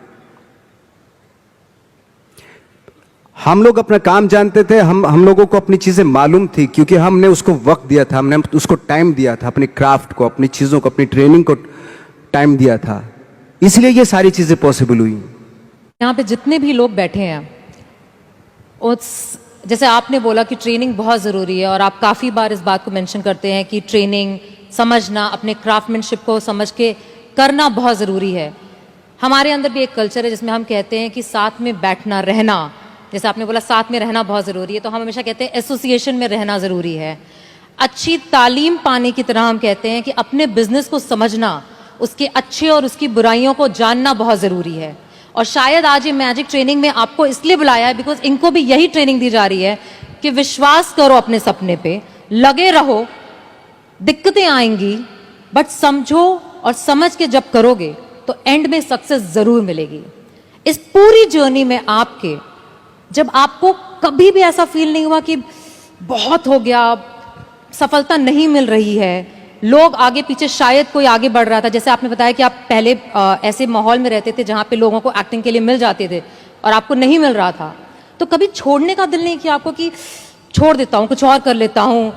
हम लोग अपना काम जानते थे, हम लोगों को अपनी चीजें मालूम थी, क्योंकि हमने उसको वक्त दिया था, हमने उसको टाइम दिया था, अपनी क्राफ्ट को, अपनी चीजों को, अपनी ट्रेनिंग को टाइम दिया था। इसलिए ये सारी चीजें पॉसिबल हुई। यहाँ पे जितने भी लोग बैठे हैं, जैसे आपने बोला कि ट्रेनिंग बहुत ज़रूरी है, और आप काफ़ी बार इस बात को मेंशन करते हैं कि ट्रेनिंग, समझना, अपने क्राफ्टमैनशिप को समझ के करना बहुत ज़रूरी है। हमारे अंदर भी एक कल्चर है जिसमें हम कहते हैं कि साथ में बैठना, रहना, जैसे आपने बोला साथ में रहना बहुत ज़रूरी है, तो हम हमेशा कहते हैं एसोसिएशन में रहना ज़रूरी है। अच्छी तालीम पाने की तरह हम कहते हैं कि अपने बिजनेस को समझना, उसके अच्छे और उसकी बुराइयों को जानना बहुत ज़रूरी है। और शायद आज ये मैजिक ट्रेनिंग में आपको इसलिए बुलाया है बिकॉज इनको भी यही ट्रेनिंग दी जा रही है कि विश्वास करो अपने सपने पे, लगे रहो, दिक्कतें आएंगी, बट समझो और समझ के जब करोगे तो एंड में सक्सेस ज़रूर मिलेगी। इस पूरी जर्नी में आपके, जब आपको कभी भी ऐसा फील नहीं हुआ कि बहुत हो गया, सफलता नहीं मिल रही है, लोग आगे पीछे, शायद कोई आगे बढ़ रहा था, जैसे आपने बताया कि आप पहले ऐसे माहौल में रहते थे जहां पे लोगों को एक्टिंग के लिए मिल जाते थे और आपको नहीं मिल रहा था, तो कभी छोड़ने का दिल नहीं किया आपको कि छोड़ देता हूं, कुछ और कर लेता हूं?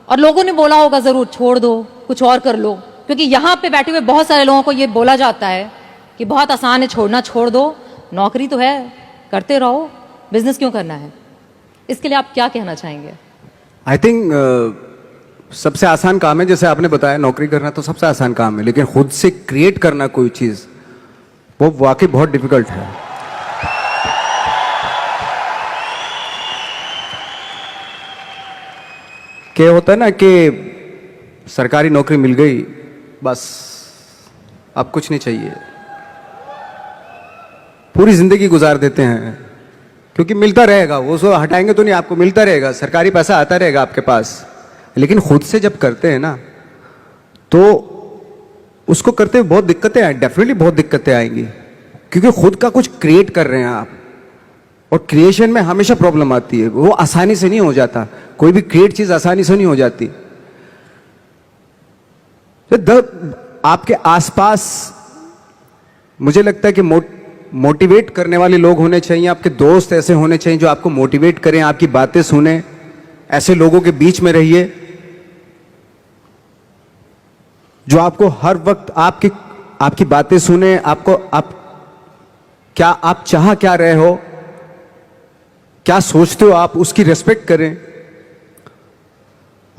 और लोगों ने बोला होगा जरूर, छोड़ दो, कुछ और कर लो, क्योंकि यहाँ पे बैठे हुए बहुत सारे लोगों को ये बोला जाता है कि बहुत आसान है छोड़ना, छोड़ दो, नौकरी तो है, करते रहो, बिजनेस क्यों करना है? इसके लिए आप क्या कहना चाहेंगे? आई थिंक सबसे आसान काम है, जैसे आपने बताया, नौकरी करना तो सबसे आसान काम है, लेकिन खुद से क्रिएट करना कोई चीज, वो वाकई बहुत डिफिकल्ट है। क्या होता है ना कि सरकारी नौकरी मिल गई, बस अब कुछ नहीं चाहिए, पूरी जिंदगी गुजार देते हैं, क्योंकि मिलता रहेगा, वो सो हटाएंगे तो नहीं, आपको मिलता रहेगा, सरकारी पैसा आता रहेगा आपके पास। लेकिन खुद से जब करते हैं ना, तो उसको करते हुए बहुत दिक्कतें आए, डेफिनेटली बहुत दिक्कतें आएंगी, क्योंकि खुद का कुछ क्रिएट कर रहे हैं आप, और क्रिएशन में हमेशा प्रॉब्लम आती है, वो आसानी से नहीं हो जाता, कोई भी क्रिएट चीज आसानी से नहीं हो जाती। तो आपके आसपास मुझे लगता है कि मोटिवेट करने वाले लोग होने चाहिए, आपके दोस्त ऐसे होने चाहिए जो आपको मोटिवेट करें, आपकी बातें सुने, ऐसे लोगों के बीच में रहिए जो आपको हर वक्त आपकी बातें सुने, आप चाह क्या रहे हो, क्या सोचते हो आप, उसकी रेस्पेक्ट करें।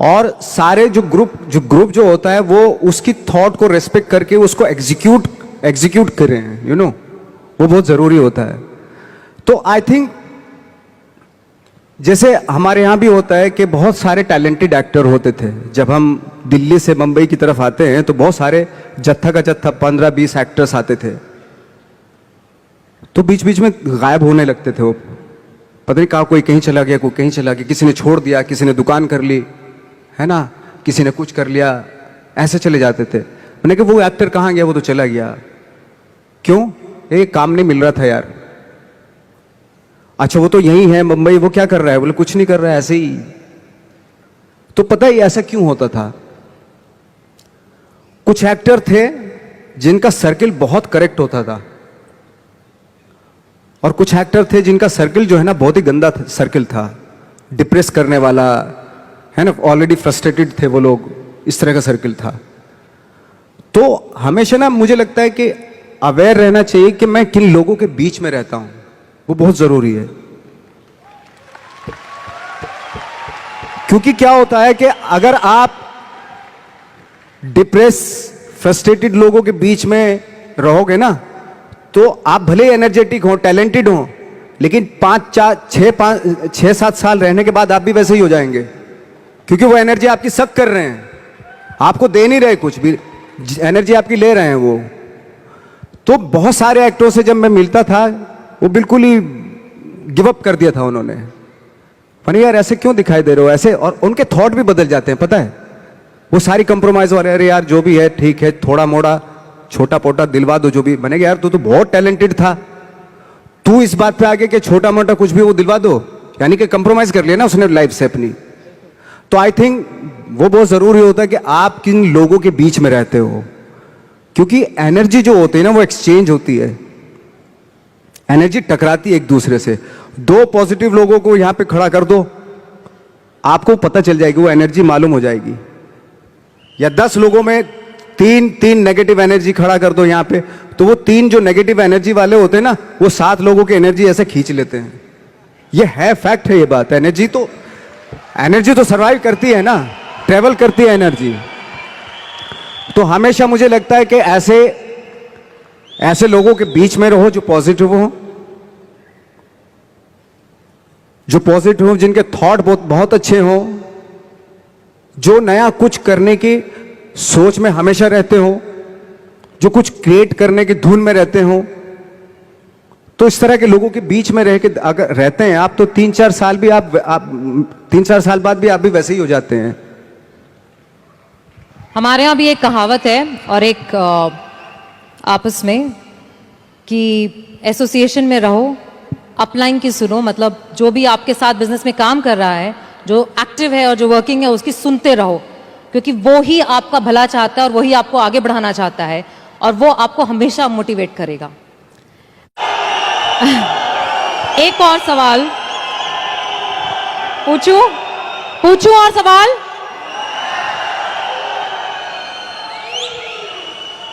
और सारे जो ग्रुप जो होता है, वो उसकी थॉट को रेस्पेक्ट करके उसको एग्जीक्यूट करें, वो बहुत जरूरी होता है। तो आई थिंक जैसे हमारे यहां भी होता है कि बहुत सारे टैलेंटेड एक्टर होते थे, जब हम दिल्ली से मुंबई की तरफ आते हैं तो बहुत सारे जत्था का जत्था 15-20 एक्टर्स आते थे, तो बीच बीच में गायब होने लगते थे वो, पता नहीं कहा, कोई कहीं चला गया, कोई कहीं चला गया, किसी ने छोड़ दिया, किसी ने दुकान कर ली, है ना, किसी ने कुछ कर लिया, ऐसे चले जाते थे। मैंने कहा वो एक्टर कहाँ गया? वो तो चला गया। क्यों? एक काम नहीं मिल रहा था यार। अच्छा वो तो यही है मुंबई, वो क्या कर रहा है? बोले कुछ नहीं कर रहा है, ऐसे ही। तो पता है ऐसा क्यों होता था? कुछ एक्टर थे जिनका सर्किल बहुत करेक्ट होता था, और कुछ एक्टर थे जिनका सर्किल जो है ना बहुत ही गंदा सर्किल था, डिप्रेस करने वाला है ना, ऑलरेडी फ्रस्ट्रेटेड थे वो लोग, इस तरह का सर्किल था। तो हमेशा ना मुझे लगता है कि अवेयर रहना चाहिए कि मैं किन लोगों के बीच में रहता हूं, वो बहुत जरूरी है। क्योंकि क्या होता है कि अगर आप डिप्रेस फ्रस्ट्रेटेड लोगों के बीच में रहोगे ना, तो आप भले एनर्जेटिक हो, टैलेंटेड हो, लेकिन 5-7 साल रहने के बाद आप भी वैसे ही हो जाएंगे, क्योंकि वो एनर्जी आपकी सक कर रहे हैं, आपको दे नहीं रहे, कुछ भी एनर्जी आपकी ले रहे हैं वो। तो बहुत सारे एक्टरों से जब मैं मिलता था, वो बिल्कुल ही गिव अप कर दिया था उन्होंने, पर यार ऐसे क्यों दिखाई दे रहे हो ऐसे, और उनके थॉट भी बदल जाते हैं, पता है, वो सारी कंप्रोमाइज वाले, अरे यार जो भी है ठीक है, थोड़ा मोड़ा छोटा पोटा दिलवा दो जो भी बनेगा, यार तू तो बहुत टैलेंटेड था, तू इस बात पे आगे कि छोटा मोटा कुछ भी वो दिलवा दो, यानी कि कंप्रोमाइज कर लिया ना उसने लाइफ से अपनी। तो आई थिंक वो बहुत जरूरी होता है कि आप किन लोगों के बीच में रहते हो, क्योंकि एनर्जी जो होती है ना वो एक्सचेंज होती है, एनर्जी टकराती है एक दूसरे से। 2 पॉजिटिव लोगों को यहां पे खड़ा कर दो, आपको पता चल जाएगी, वो एनर्जी मालूम हो जाएगी। या 10 लोगों में 3 नेगेटिव एनर्जी खड़ा कर दो यहां पे, तो वो 3 जो नेगेटिव एनर्जी वाले होते हैं ना, वो 7 लोगों की एनर्जी ऐसे खींच लेते हैं। ये है, फैक्ट है ये बात। एनर्जी तो सर्वाइव करती है ना, ट्रेवल करती है एनर्जी। तो हमेशा मुझे लगता है कि ऐसे लोगों के बीच में रहो जो पॉजिटिव हो, जिनके थॉट बहुत अच्छे हो, जो नया कुछ करने की सोच में हमेशा रहते हो, जो कुछ क्रिएट करने की धुन में रहते हो। तो इस तरह के लोगों के बीच में रह के अगर रहते हैं आप, तो 3-4 साल भी आप 3-4 साल बाद भी आप भी वैसे ही हो जाते हैं। हमारे यहाँ भी एक कहावत है और एक आपस में कि एसोसिएशन में रहो, अपलाइन की सुनो, मतलब जो भी आपके साथ बिजनेस में काम कर रहा है, जो एक्टिव है और जो वर्किंग है, उसकी सुनते रहो, क्योंकि वो ही आपका भला चाहता है और वही आपको आगे बढ़ाना चाहता है, और वो आपको हमेशा मोटिवेट करेगा। एक और सवाल पूछूं और सवाल।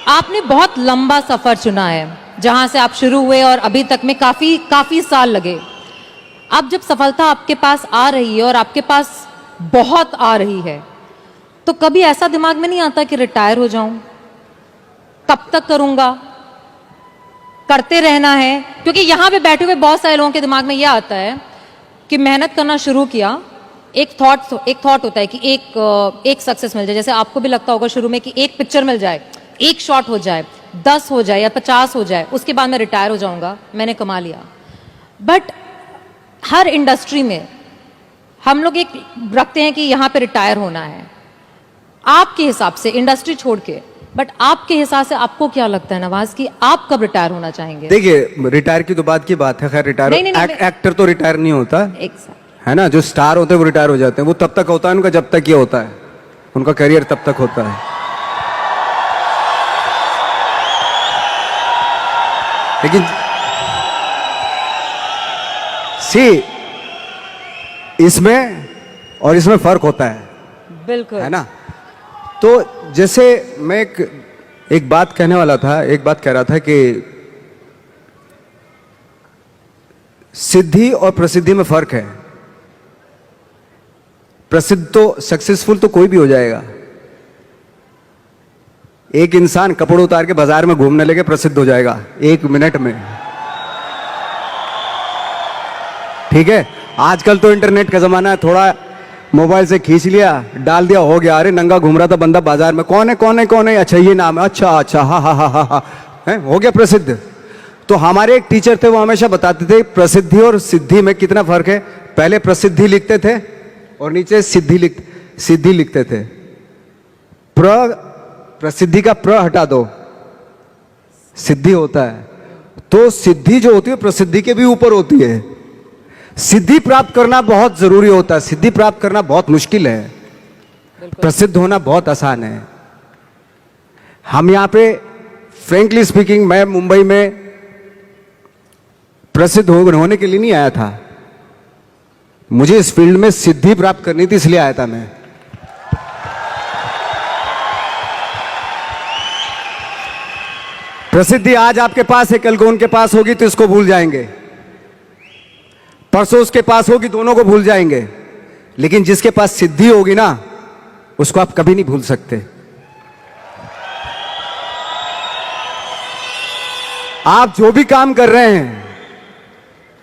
आपने बहुत लंबा सफर चुना है, जहां से आप शुरू हुए और अभी तक में काफी साल लगे। अब जब सफलता आपके पास आ रही है और आपके पास बहुत आ रही है, तो कभी ऐसा दिमाग में नहीं आता कि रिटायर हो जाऊं, कब तक करूंगा, करते रहना है? क्योंकि यहां पे बैठे हुए बहुत सारे लोगों के दिमाग में यह आता है कि मेहनत करना शुरू किया, एक थॉट होता है कि एक सक्सेस मिल जाए, जैसे आपको भी लगता होगा शुरू में कि एक पिक्चर मिल जाए, एक शॉट हो जाए, 10 हो जाए या 50 हो जाए, उसके बाद मैं रिटायर हो जाऊंगा, मैंने कमा लिया। बट हर इंडस्ट्री में हम लोग एक रखते हैं कि यहां पे रिटायर होना है। आपके हिसाब से, इंडस्ट्री छोड़ के, बट आपके हिसाब से आपको क्या लगता है नवाज कि आप कब रिटायर होना चाहेंगे? देखिए, रिटायर की तो बात की बात है, खैर रिटायर एक्टर तो रिटायर नहीं होता है ना, जो स्टार होते हैं वो रिटायर हो जाते हैं, वो तब तक होता है उनका जब तक ये होता है, उनका करियर तब तक होता है। लेकिन इसमें और इसमें फर्क होता है, बिल्कुल, है ना। तो जैसे मैं एक बात कहने वाला था, एक बात कह रहा था कि सिद्धि और प्रसिद्धि में फर्क है। प्रसिद्ध तो, सक्सेसफुल तो कोई भी हो जाएगा। एक इंसान कपड़े उतार के बाजार में घूमने लगे, प्रसिद्ध हो जाएगा 1 मिनट में, ठीक है। आजकल तो इंटरनेट का जमाना है, थोड़ा मोबाइल से खींच लिया, डाल दिया, हो गया। अरे नंगा घूम रहा था बंदा बाजार में, कौन है, अच्छा ये नाम है, अच्छा हा है, हो गया प्रसिद्ध। तो हमारे एक टीचर थे, वो हमेशा बताते थे प्रसिद्धि और सिद्धि में कितना फर्क है। पहले प्रसिद्धि लिखते थे और नीचे सिद्धि लिखते थे। प्रसिद्धि का प्र हटा दो, सिद्धि होता है। तो सिद्धि जो होती है प्रसिद्धि के भी ऊपर होती है। सिद्धि प्राप्त करना बहुत जरूरी होता है, सिद्धि प्राप्त करना बहुत मुश्किल है। प्रसिद्ध होना बहुत आसान है। हम यहाँ पे फ्रेंकली स्पीकिंग, मैं मुंबई में प्रसिद्ध होने के लिए नहीं आया था। मुझे इस फील्ड में सिद्धि प्राप्त करनी थी, इसलिए आया था मैं। प्रसिद्धि आज आपके पास है, कल को उनके पास होगी तो इसको भूल जाएंगे, परसों उसके पास होगी, दोनों को भूल जाएंगे। लेकिन जिसके पास सिद्धि होगी ना, उसको आप कभी नहीं भूल सकते। आप जो भी काम कर रहे हैं,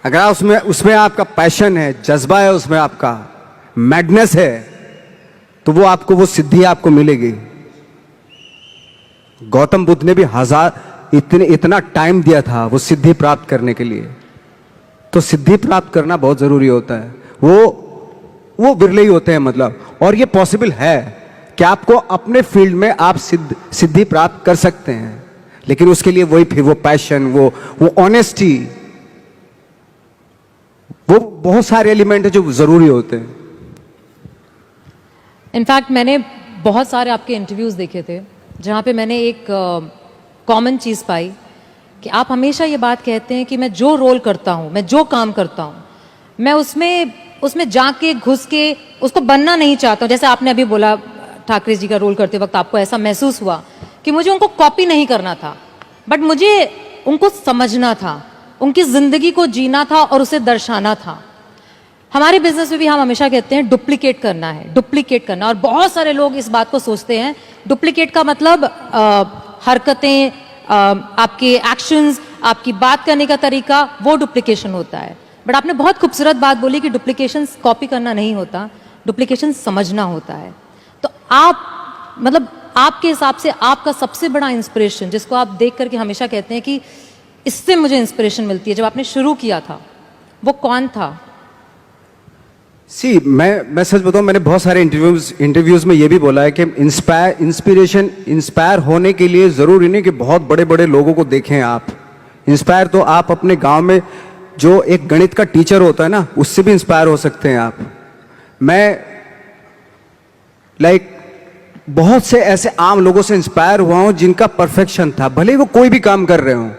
अगर आप उसमें उसमें आपका पैशन है, जज्बा है, उसमें आपका मैडनेस है, तो वो आपको, वो सिद्धि आपको मिलेगी। गौतम बुद्ध ने भी इतना टाइम दिया था वो सिद्धि प्राप्त करने के लिए। तो सिद्धि प्राप्त करना बहुत जरूरी होता है। वो बिरले ही होते हैं, मतलब। और ये पॉसिबल है कि आपको अपने फील्ड में आप सिद्धि प्राप्त कर सकते हैं, लेकिन उसके लिए वही, फिर वो पैशन, वो ऑनेस्टी, वो बहुत सारे एलिमेंट है जो जरूरी होते हैं। इनफैक्ट मैंने बहुत सारे आपके इंटरव्यूज देखे थे जहाँ पे मैंने एक कॉमन चीज़ पाई कि आप हमेशा ये बात कहते हैं कि मैं जो रोल करता हूँ, मैं जो काम करता हूँ, मैं उसमें जाके घुस के उसको बनना नहीं चाहता हूँ। जैसे आपने अभी बोला, ठाकरे जी का रोल करते वक्त आपको ऐसा महसूस हुआ कि मुझे उनको कॉपी नहीं करना था, बट मुझे उनको समझना था, उनकी जिंदगी को जीना था और उसे दर्शाना था। हमारे बिजनेस में भी हम हमेशा कहते हैं डुप्लीकेट करना है, डुप्लीकेट करना। और बहुत सारे लोग इस बात को सोचते हैं, डुप्लीकेट का मतलब हरकतें, आपके एक्शंस, आपकी बात करने का तरीका, वो डुप्लीकेशन होता है। बट आपने बहुत खूबसूरत बात बोली कि डुप्लीकेशन कॉपी करना नहीं होता, डुप्लीकेशन समझना होता है। तो आप, मतलब आपके हिसाब से आपका सबसे बड़ा इंस्पिरेशन, जिसको आप देख करके हमेशा कहते हैं कि इससे मुझे इंस्पिरेशन मिलती है, जब आपने शुरू किया था, वो कौन था? मैं सच बताऊं, मैंने बहुत सारे इंटरव्यूज में ये भी बोला है कि इंस्पायर होने के लिए जरूरी नहीं कि बहुत बड़े बड़े लोगों को देखें आप। इंस्पायर तो आप अपने गांव में जो एक गणित का टीचर होता है ना, उससे भी इंस्पायर हो सकते हैं आप। मैं बहुत से ऐसे आम लोगों से इंस्पायर हुआ हूं जिनका परफेक्शन था, भले ही वो कोई भी काम कर रहे हो,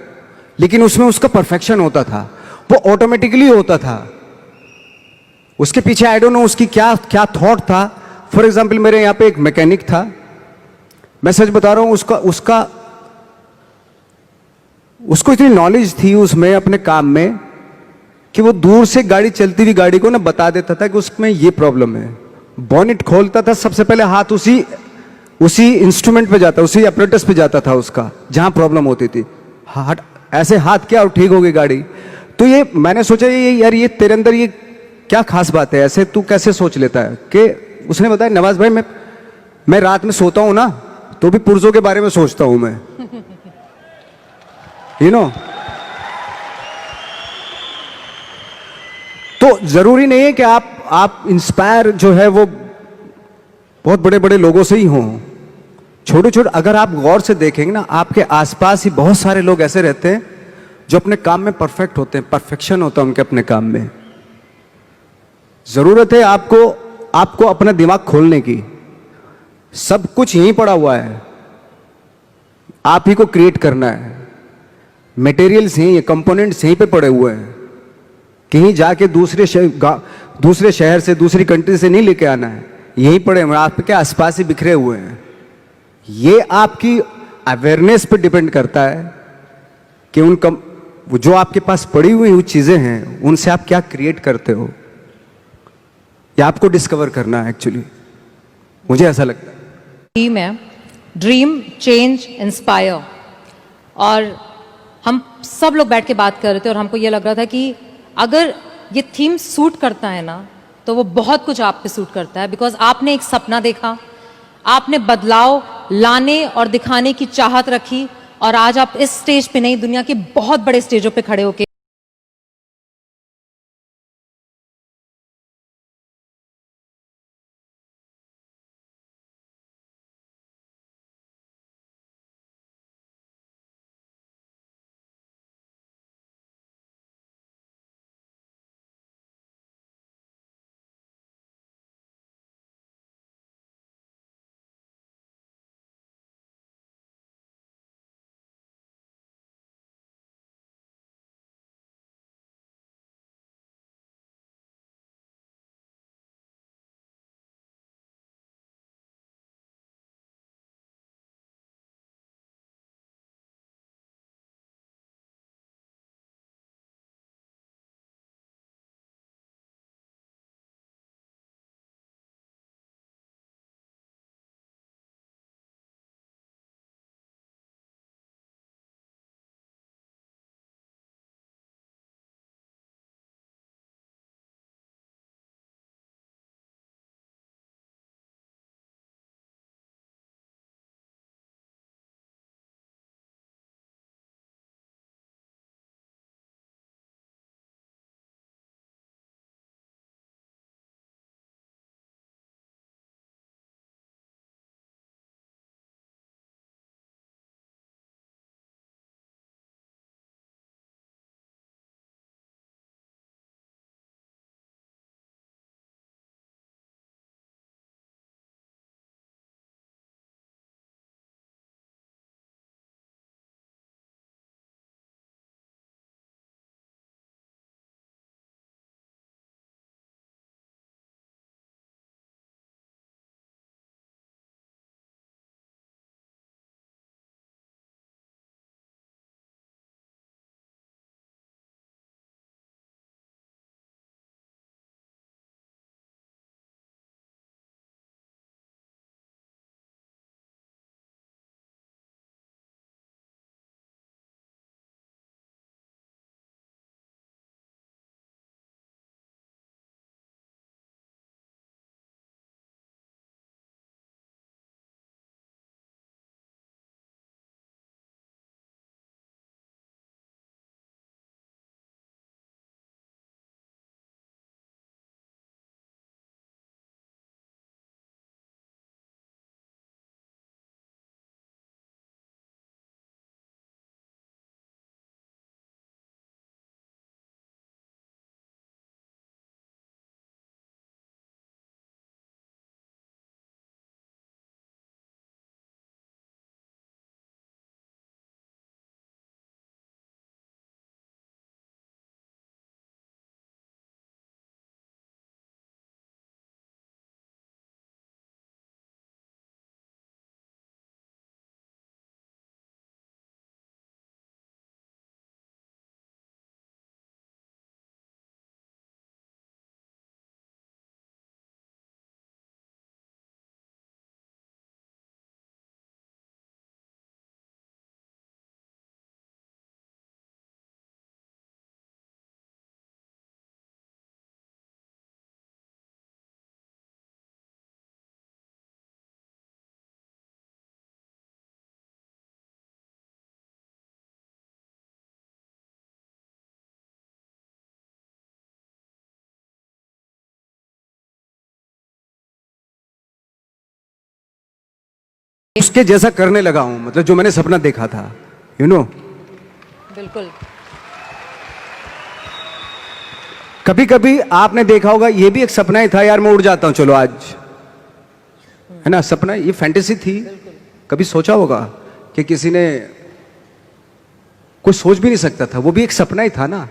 लेकिन उसमें उसका परफेक्शन होता था, वो ऑटोमेटिकली होता था। उसके पीछे आई डोंट नो उसकी क्या क्या थॉट था। फॉर एग्जाम्पल, मेरे यहाँ पे एक मैकेनिक था, मैं सच बता रहा हूं, उसको इतनी नॉलेज थी उसमें, अपने काम में, कि वो दूर से गाड़ी, चलती हुई गाड़ी को ना बता देता था कि उसमें ये प्रॉब्लम है। बॉनेट खोलता था, सबसे पहले हाथ उसी इंस्ट्रूमेंट पे जाता, उसी अपरेटस पे जाता था उसका, जहां प्रॉब्लम होती थी। ऐसे हाथ किया और ठीक हो गई गाड़ी। तो ये मैंने सोचा, यार ये तेरे अंदर ये क्या खास बात है, ऐसे तू कैसे सोच लेता है? कि उसने बताया, नवाज भाई, मैं रात में सोता हूं ना, तो भी पुर्जों के बारे में सोचता हूं मैं, तो जरूरी नहीं है कि आप इंस्पायर जो है वो बहुत बड़े बड़े लोगों से ही हों। छोटे छोटे, अगर आप गौर से देखेंगे ना, आपके आसपास ही बहुत सारे लोग ऐसे रहते हैं जो अपने काम में परफेक्ट होते हैं, परफेक्शन होता है उनके अपने काम में। जरूरत है आपको अपना दिमाग खोलने की। सब कुछ यहीं पड़ा हुआ है, आप ही को क्रिएट करना है। मटेरियल्स यहीं है, कंपोनेंट्स यहीं पे पड़े हुए हैं। कहीं जाके दूसरे शहर से, दूसरी कंट्री से नहीं लेके आना है, यहीं पड़े हुए, आपके आसपास ही बिखरे हुए हैं। ये आपकी अवेयरनेस पे डिपेंड करता है कि जो आपके पास पड़ी हुई वो चीजें हैं, उनसे आप क्या क्रिएट करते हो, ये आपको डिस्कवर करना है एक्चुअली। मुझे ऐसा लगता है। टीम है ड्रीम, चेंज, इंस्पायर, और हम सब लोग बैठ के बात कर रहे थे और हमको ये लग रहा था कि अगर ये थीम सूट करता है ना, तो वो बहुत कुछ आप पे सूट करता है। बिकॉज आपने एक सपना देखा, आपने बदलाव लाने और दिखाने की चाहत रखी, और आज आप इस स्टेज पे नहीं, दुनिया के बहुत बड़े स्टेजों पे खड़े होके उसके जैसा करने लगा हूं, मतलब जो मैंने सपना देखा था, यू नो। बिल्कुल। कभी कभी आपने देखा होगा, ये भी एक सपना ही था यार, मैं उड़ जाता हूं चलो आज, है ना, सपना, ये फैंटेसी थी। कभी सोचा होगा कि किसी ने, कोई सोच भी नहीं सकता था, वो भी एक सपना ही था ना।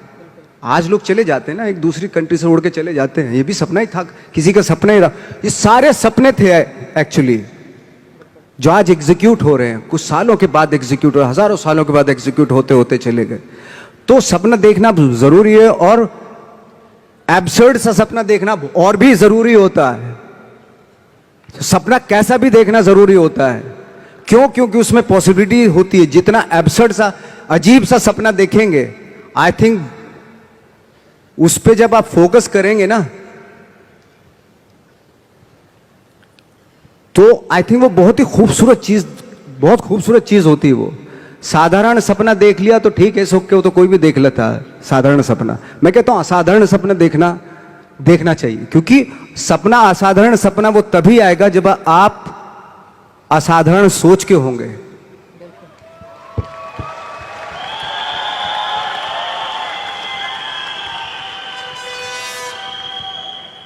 आज लोग चले जाते हैं ना, एक दूसरी कंट्री से उड़ के चले जाते हैं, ये भी सपना ही था, किसी का सपना ही था। ये सारे सपने थे एक्चुअली, जो आज एग्जीक्यूट हो रहे हैं, कुछ सालों के बाद एग्जीक्यूट हो, हजारों सालों के बाद एग्जीक्यूट होते होते चले गए। तो सपना देखना जरूरी है, और एब्सर्ड सा सपना देखना और भी जरूरी होता है। सपना कैसा भी देखना जरूरी होता है। क्यों? क्योंकि उसमें पॉसिबिलिटी होती है। जितना एब्सर्ड सा, अजीब सा सपना देखेंगे, आई थिंक उस पे जब आप फोकस करेंगे ना, तो आई थिंक वो बहुत ही खूबसूरत चीज, बहुत खूबसूरत चीज होती है वो। साधारण सपना देख लिया तो ठीक है, सो के वो तो कोई भी देख लेता है साधारण सपना। मैं कहता हूं असाधारण सपना देखना चाहिए, क्योंकि सपना, असाधारण सपना वो तभी आएगा जब आप असाधारण सोच के होंगे।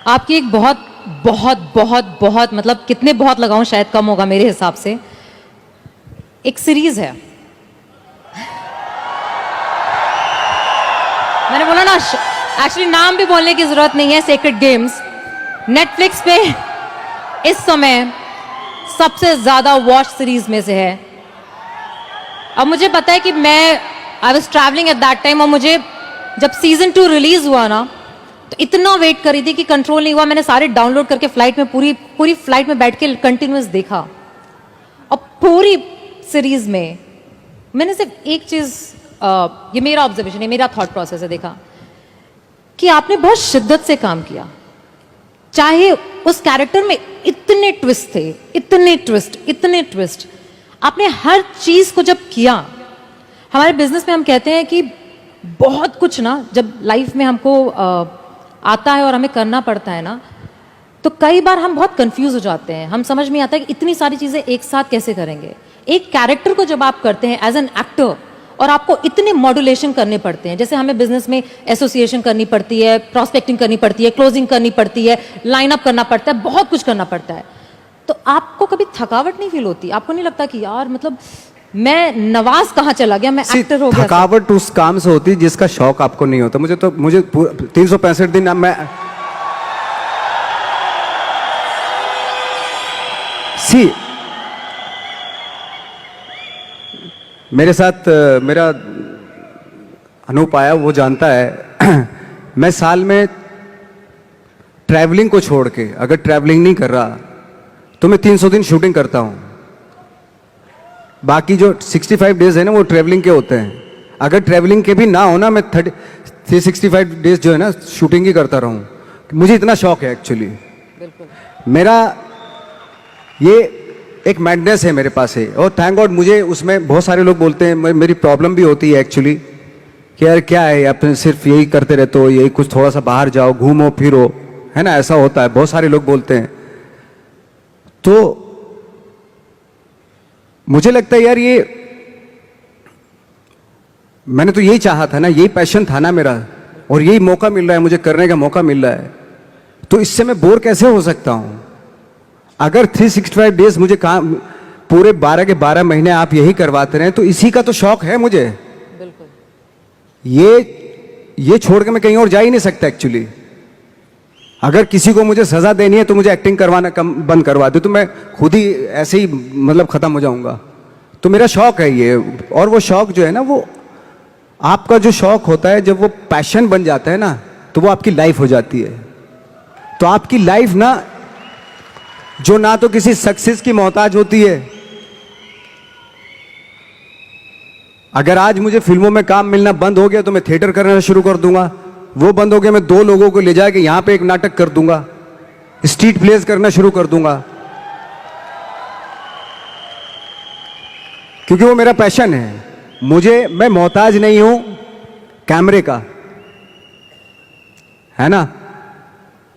आपकी एक बहुत बहुत बहुत बहुत, मतलब कितने बहुत लगाऊं शायद कम होगा मेरे हिसाब से, एक सीरीज है, मैंने बोला ना, एक्चुअली नाम भी बोलने की जरूरत नहीं है, सेक्रेड गेम्स। नेटफ्लिक्स पे इस समय सबसे ज्यादा वॉच सीरीज में से है। अब मुझे पता है कि मैं, I was travelling at that time, और मुझे जब सीजन 2 रिलीज हुआ ना, तो इतना वेट करी थी कि कंट्रोल नहीं हुआ। मैंने सारे डाउनलोड करके फ्लाइट में, पूरी फ्लाइट में बैठ के कंटिन्यूअस देखा। और पूरी सीरीज में मैंने सिर्फ एक चीज, ये मेरा ऑब्जर्वेशन है, मेरा थॉट प्रोसेस है, देखा कि आपने बहुत शिद्दत से काम किया। चाहे उस कैरेक्टर में इतने ट्विस्ट थे, इतने ट्विस्ट, आपने हर चीज को जब किया। हमारे बिजनेस में हम कहते हैं कि बहुत कुछ ना, जब लाइफ में हमको आता है और हमें करना पड़ता है ना, तो कई बार हम बहुत कंफ्यूज हो जाते हैं। हम समझ में आता है कि इतनी सारी चीजें एक साथ कैसे करेंगे। एक कैरेक्टर को जब आप करते हैं एज एन एक्टर, और आपको इतने मॉड्यूलेशन करने पड़ते हैं, जैसे हमें बिजनेस में एसोसिएशन करनी पड़ती है, प्रॉस्पेक्टिंग करनी पड़ती है, क्लोजिंग करनी पड़ती है, लाइन अप करना पड़ता है, बहुत कुछ करना पड़ता है। तो आपको कभी थकावट नहीं फील होती? आपको नहीं लगता कि यार मतलब मैं नवाज कहाँ चला गया, मैं एक्टर हो गया? थकावट उस काम से होती है जिसका शौक आपको नहीं होता। मुझे 365 दिन मैं मेरे साथ मेरा अनूप आया, वो जानता है मैं साल में ट्रैवलिंग को छोड़ के, अगर ट्रैवलिंग नहीं कर रहा तो मैं 300 दिन शूटिंग करता हूं। बाकी जो 65 डेज है ना, वो ट्रैवलिंग के होते हैं। अगर ट्रैवलिंग के भी ना होना, मैं 365 डेज जो है ना, शूटिंग ही करता रहूं। मुझे इतना शौक है एक्चुअली। मेरा ये एक मैडनेस है मेरे पास है, और थैंक गॉड मुझे उसमें, बहुत सारे लोग बोलते हैं, मेरी प्रॉब्लम भी होती है एक्चुअली कि यार क्या है, आप सिर्फ यही करते रहते हो, यही कुछ थोड़ा सा बाहर जाओ, घूमो फिरो, है ना, ऐसा होता है, बहुत सारे लोग बोलते हैं। तो मुझे लगता है यार, ये मैंने तो यही चाहा था ना, यही पैशन था ना मेरा, और यही मौका मिल रहा है मुझे, करने का मौका मिल रहा है, तो इससे मैं बोर कैसे हो सकता हूं? अगर 365 डेज मुझे काम, पूरे 12 के 12 महीने आप यही करवाते रहे, तो इसी का तो शौक है मुझे। बिल्कुल। ये छोड़ के मैं कहीं और जा ही नहीं सकता एक्चुअली। अगर किसी को मुझे सजा देनी है तो मुझे एक्टिंग करवाना बंद करवा दे, तो मैं खुद ही ऐसे ही मतलब खत्म हो जाऊंगा। तो मेरा शौक है ये, और वो शौक जो है ना, वो आपका जो शौक होता है, जब वो पैशन बन जाता है ना, तो वो आपकी लाइफ हो जाती है। तो आपकी लाइफ ना, जो ना तो किसी सक्सेस की मोहताज होती है। अगर आज मुझे फिल्मों में काम मिलना बंद हो गया तो मैं थिएटर करना शुरू कर दूंगा। वो बंद हो गया, मैं 2 लोगों को ले जाके यहां पे एक नाटक कर दूंगा, स्ट्रीट प्लेस करना शुरू कर दूंगा, क्योंकि वो मेरा पैशन है। मैं मोहताज नहीं हूं कैमरे का, है ना।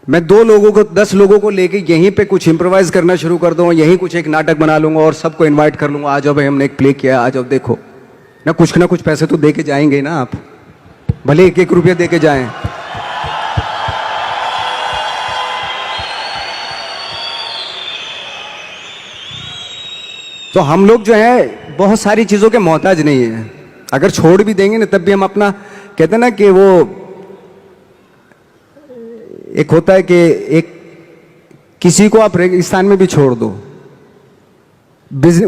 मैं 2 लोगों को 10 लोगों को लेके यहीं पे कुछ इम्प्रोवाइज करना शुरू कर दूंगा, यहीं कुछ एक नाटक बना लूंगा और सबको इनवाइट कर लूंगा, आ जाओ भाई हमने एक प्ले किया, आ जाओ देखो ना कुछ पैसे तो दे के जाएंगे ना आप, भले 1-1 रुपया दे के जाएं। तो हम लोग जो है बहुत सारी चीजों के मोहताज नहीं है, अगर छोड़ भी देंगे ना तब भी हम अपना, कहते हैं ना कि वो एक होता है कि एक किसी को आप रेगिस्तान में भी छोड़ दो,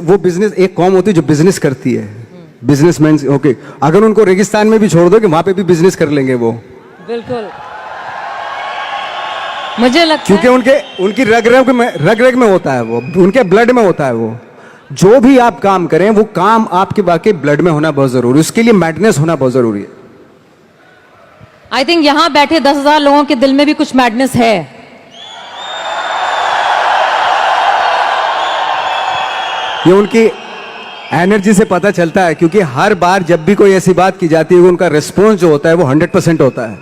वो बिजनेस, एक कौम होती है जो बिजनेस करती है, बिजनेसमैन, ओके, अगर उनको रेगिस्तान में भी छोड़ दो कि वहां पे भी बिजनेस कर लेंगे वो, बिल्कुल। मुझे लगता क्योंकि उनकी रग रग में होता है वो, उनके ब्लड में होता है वो। जो भी आप काम करें वो काम आपके बाकी ब्लड में होना बहुत जरूरी है, उसके लिए मैडनेस होना बहुत जरूरी है। आई थिंक यहां बैठे 10,000 लोगों के दिल में भी कुछ मैडनेस है। ये उनकी एनर्जी से पता चलता है, क्योंकि हर बार जब भी कोई ऐसी बात की जाती है उनका रिस्पॉन्स जो होता है वो 100% होता है।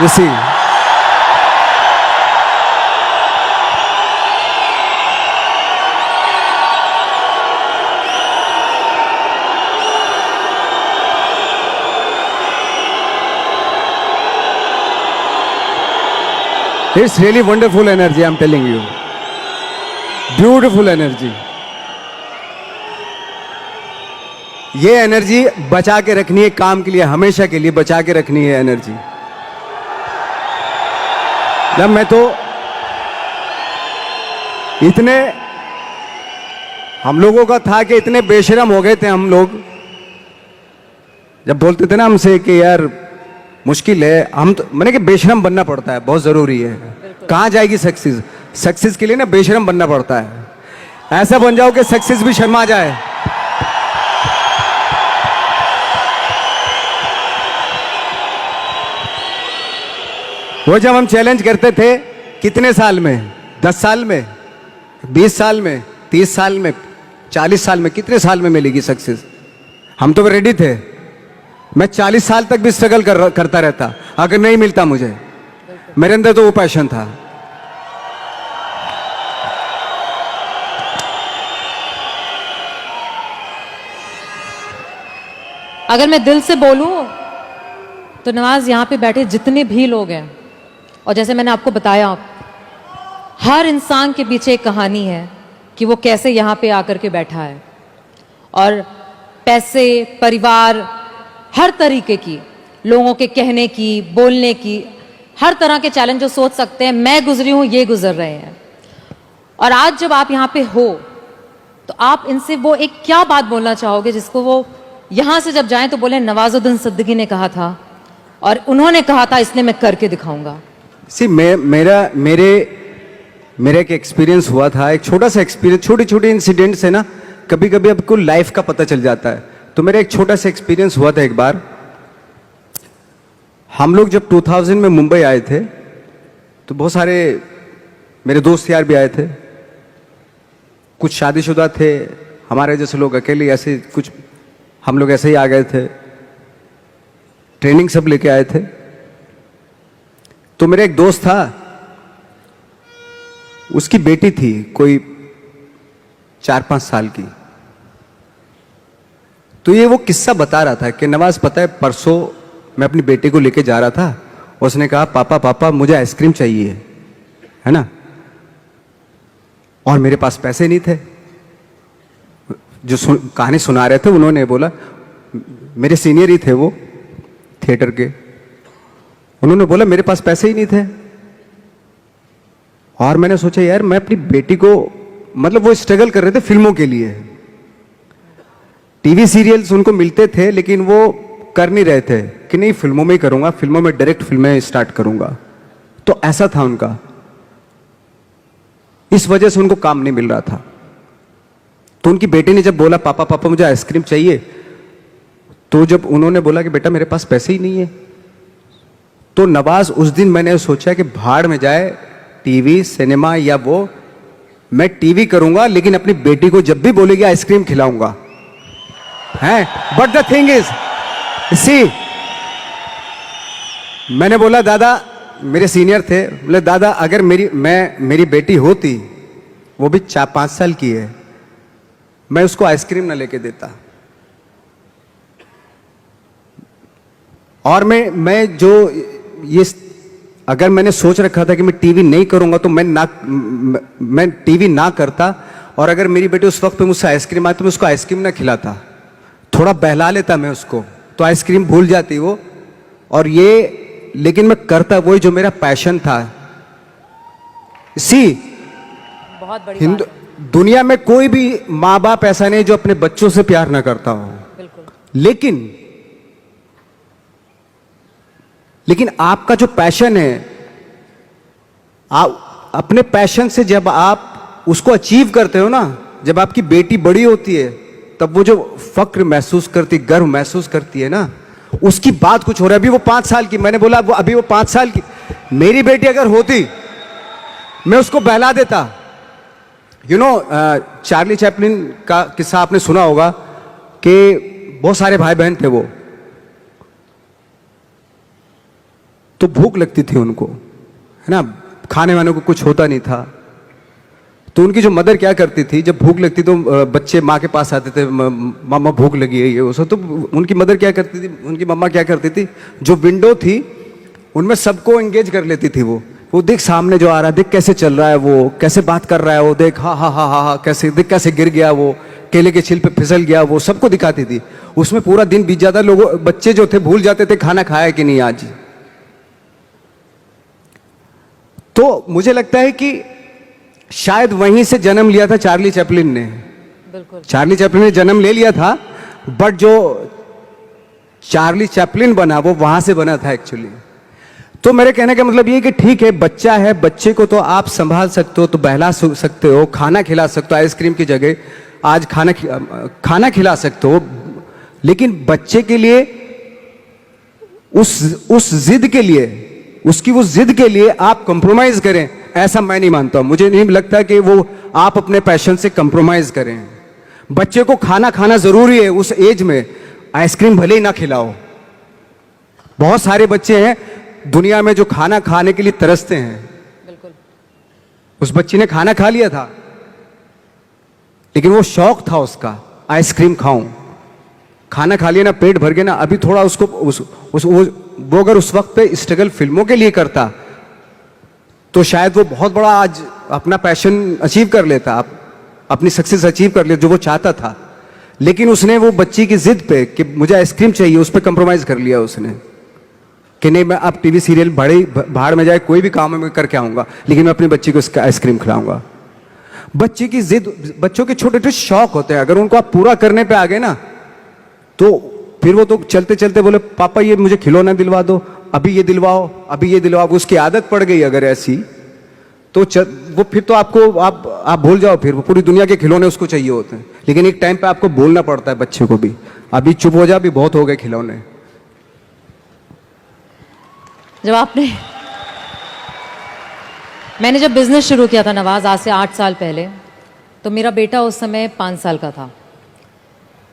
इसी It's really wonderful energy, I'm telling you. Beautiful energy. ये एनर्जी बचा के रखनी है काम के लिए, हमेशा के लिए बचा के रखनी है एनर्जी। जब मैं तो इतने हम लोगों का था कि इतने बेशरम हो गए थे हम लोग, जब बोलते थे ना हमसे कि यार मुश्किल है, हम तो मैंने कि बेशरम बनना पड़ता है, बहुत जरूरी है। कहाँ जाएगी सक्सेस? सक्सेस के लिए ना बेशरम बनना पड़ता है, ऐसा बन जाओ कि सक्सेस भी शर्मा जाए। वो जब हम चैलेंज करते थे, कितने साल में, 10 साल में, 20 साल में, 30 साल में, 40 साल में, कितने साल में मिलेगी सक्सेस? हम तो रेडी थे, मैं 40 साल तक भी स्ट्रगल करता रहता अगर नहीं मिलता मुझे, मेरे अंदर तो वो पैशन था। अगर मैं दिल से बोलूं तो नवाज, यहां पे बैठे जितने भी लोग हैं, और जैसे मैंने आपको बताया, हर इंसान के पीछे एक कहानी है कि वो कैसे यहां पे आकर के बैठा है, और पैसे, परिवार, हर तरीके की, लोगों के कहने की, बोलने की, हर तरह के चैलेंज जो सोच सकते हैं मैं गुजरी हूं, ये गुजर रहे हैं। और आज जब आप यहां पे हो तो आप इनसे वो एक क्या बात बोलना चाहोगे जिसको वो यहां से जब जाएं तो बोले नवाजुद्दीन सिद्दीकी ने कहा था और उन्होंने कहा था, इसलिए मैं करके दिखाऊंगा। मेरा एक एक्सपीरियंस हुआ था, एक छोटा सा एक्सपीरियंस, छोटी छोटी इंसिडेंट से ना कभी कभी आपको लाइफ का पता चल जाता है। तो मेरा एक छोटा सा एक्सपीरियंस हुआ था। एक बार हम लोग जब 2000 में मुंबई आए थे तो बहुत सारे मेरे दोस्त यार भी आए थे, कुछ शादीशुदा थे, हमारे जैसे लोग अकेले, ऐसे कुछ हम लोग ऐसे ही आ गए थे, ट्रेनिंग सब लेके आए थे। तो मेरा एक दोस्त था, उसकी बेटी थी कोई 4-5 साल की। तो ये वो किस्सा बता रहा था कि नवाज, पता है परसों मैं अपनी बेटी को लेके जा रहा था, उसने कहा पापा मुझे आइसक्रीम चाहिए, है ना, और मेरे पास पैसे नहीं थे। जो कहानी सुना रहे थे उन्होंने बोला, मेरे सीनियर ही थे वो थिएटर के, उन्होंने बोला मेरे पास पैसे ही नहीं थे। और मैंने सोचा यार मैं अपनी बेटी को, मतलब वो स्ट्रगल कर रहे थे फिल्मों के लिए, टीवी सीरियल्स उनको मिलते थे लेकिन वो कर नहीं रहे थे कि नहीं फिल्मों में ही करूंगा, फिल्मों में डायरेक्ट फिल्में स्टार्ट करूंगा। तो ऐसा था उनका, इस वजह से उनको काम नहीं मिल रहा था। तो उनकी बेटी ने जब बोला पापा मुझे आइसक्रीम चाहिए, तो जब उन्होंने बोला कि बेटा मेरे पास पैसे ही नहीं है, तो नवाज उस दिन मैंने सोचा कि भाड़ में जाए टीवी सिनेमा या वो, मैं टीवी करूंगा लेकिन अपनी बेटी को जब भी बोलेगी आइसक्रीम खिलाऊंगा, है। बट द थिंग इज, सी, मैंने बोला दादा मेरे सीनियर थे, बोले दादा अगर मेरी बेटी होती, वो भी 4-5 साल की है, मैं उसको आइसक्रीम ना लेके देता। और मैं जो ये अगर मैंने सोच रखा था कि मैं टीवी नहीं करूंगा तो मैं टीवी ना करता, और अगर मेरी बेटी उस वक्त पे मुझसे आइसक्रीम आती तो मैं उसको आइसक्रीम ना खिलाता, थोड़ा बहला लेता मैं उसको, तो आइसक्रीम भूल जाती वो। और ये लेकिन मैं करता वही जो मेरा पैशन था। बहुत बड़ी बात है। दुनिया में कोई भी माँ बाप ऐसा नहीं जो अपने बच्चों से प्यार ना करता हो, बिल्कुल। लेकिन आपका जो पैशन है, आप अपने पैशन से जब आप उसको अचीव करते हो ना, जब आपकी बेटी बड़ी होती है, तब वो जो फक्र महसूस करती, गर्व महसूस करती है ना, उसकी बात कुछ हो रहा है। अभी वो 5 साल की, मैंने बोला अभी वो 5 साल की, मेरी बेटी अगर होती मैं उसको बहला देता। चार्ली चैपलिन का किस्सा आपने सुना होगा कि बहुत सारे भाई बहन थे वो, तो भूख लगती थी उनको, है ना, खाने वाने को कुछ होता नहीं था, तो उनकी जो मदर क्या करती थी, जब भूख लगती तो बच्चे माँ के पास आते थे, मामा भूख लगी है ये वो सब, तो उनकी मदर क्या करती थी, उनकी मम्मा क्या करती थी, जो विंडो थी उनमें सबको एंगेज कर लेती थी। वो देख सामने जो आ रहा है, देख कैसे चल रहा है, वो कैसे बात कर रहा है, वो देख हा हा हा हा हा, कैसे देख कैसे गिर गया, वो केले के छिल पे फिसल गया, वो सबको दिखाती थी। उसमें पूरा दिन बीत जाता, बच्चे जो थे भूल जाते थे खाना खाया कि नहीं आज। तो मुझे लगता है कि शायद वहीं से जन्म लिया था चार्ली चैपलिन ने। बिल्कुल। चार्ली चैपलिन ने जन्म ले लिया था, बट जो चार्ली चैपलिन बना वो वहां से बना था एक्चुअली। तो मेरे कहने का मतलब ये कि ठीक है, बच्चा है, बच्चे को तो आप संभाल सकते हो, तो बहला सकते हो, खाना खिला सकते हो, आइसक्रीम की जगह आज खाना खिला सकते हो, लेकिन बच्चे के लिए उस जिद के लिए, उसकी वो जिद के लिए आप कंप्रोमाइज करें, ऐसा मैं नहीं मानता। मुझे नहीं लगता कि वो आप अपने पैशन से कंप्रोमाइज करें। बच्चे को खाना जरूरी है उस एज में, आइसक्रीम भले ही ना खिलाओ। बहुत सारे बच्चे हैं दुनिया में जो खाना खाने के लिए तरसते हैं। बिल्कुल। उस बच्ची ने खाना खा लिया था, लेकिन वो शौक था उसका, आइसक्रीम खाऊं। खाना खा लिया ना, पेट भर गया ना, अभी थोड़ा उसको वो अगर उस वक्त पे स्ट्रगल फिल्मों के लिए करता तो शायद वो बहुत बड़ा आज अपना पैशन अचीव कर लेता, अपनी सक्सेस अचीव कर लेता जो वो चाहता था। लेकिन उसने वो बच्ची की जिद पे कि मुझे आइसक्रीम चाहिए, उस पर कंप्रोमाइज कर लिया उसने कि नहीं, मैं अब टीवी सीरियल भाड़ में जाए, कोई भी काम मैं करके आऊंगा, लेकिन मैं अपनी बच्ची को इसका आइसक्रीम खिलाऊंगा। बच्चे की जिद, बच्चों के छोटे छोटे शौक होते हैं, अगर उनको आप पूरा करने पे आ गए ना, तो फिर वो तो चलते चलते बोले पापा ये मुझे खिलौना दिलवा दो, अभी ये दिलवाओ, अभी ये दिलवाओ। उसकी आदत पड़ गई अगर ऐसी, तो वो फिर तो आपको आप भूल जाओ, फिर वो पूरी दुनिया के खिलौने उसको चाहिए होते हैं। लेकिन एक टाइम पे आपको बोलना पड़ता है बच्चे को भी, अभी चुप हो जा, अभी बहुत हो गए खिलौने। मैंने जब बिजनेस शुरू किया था नवाज, आज से 8 साल पहले, तो मेरा बेटा उस समय 5 साल का था,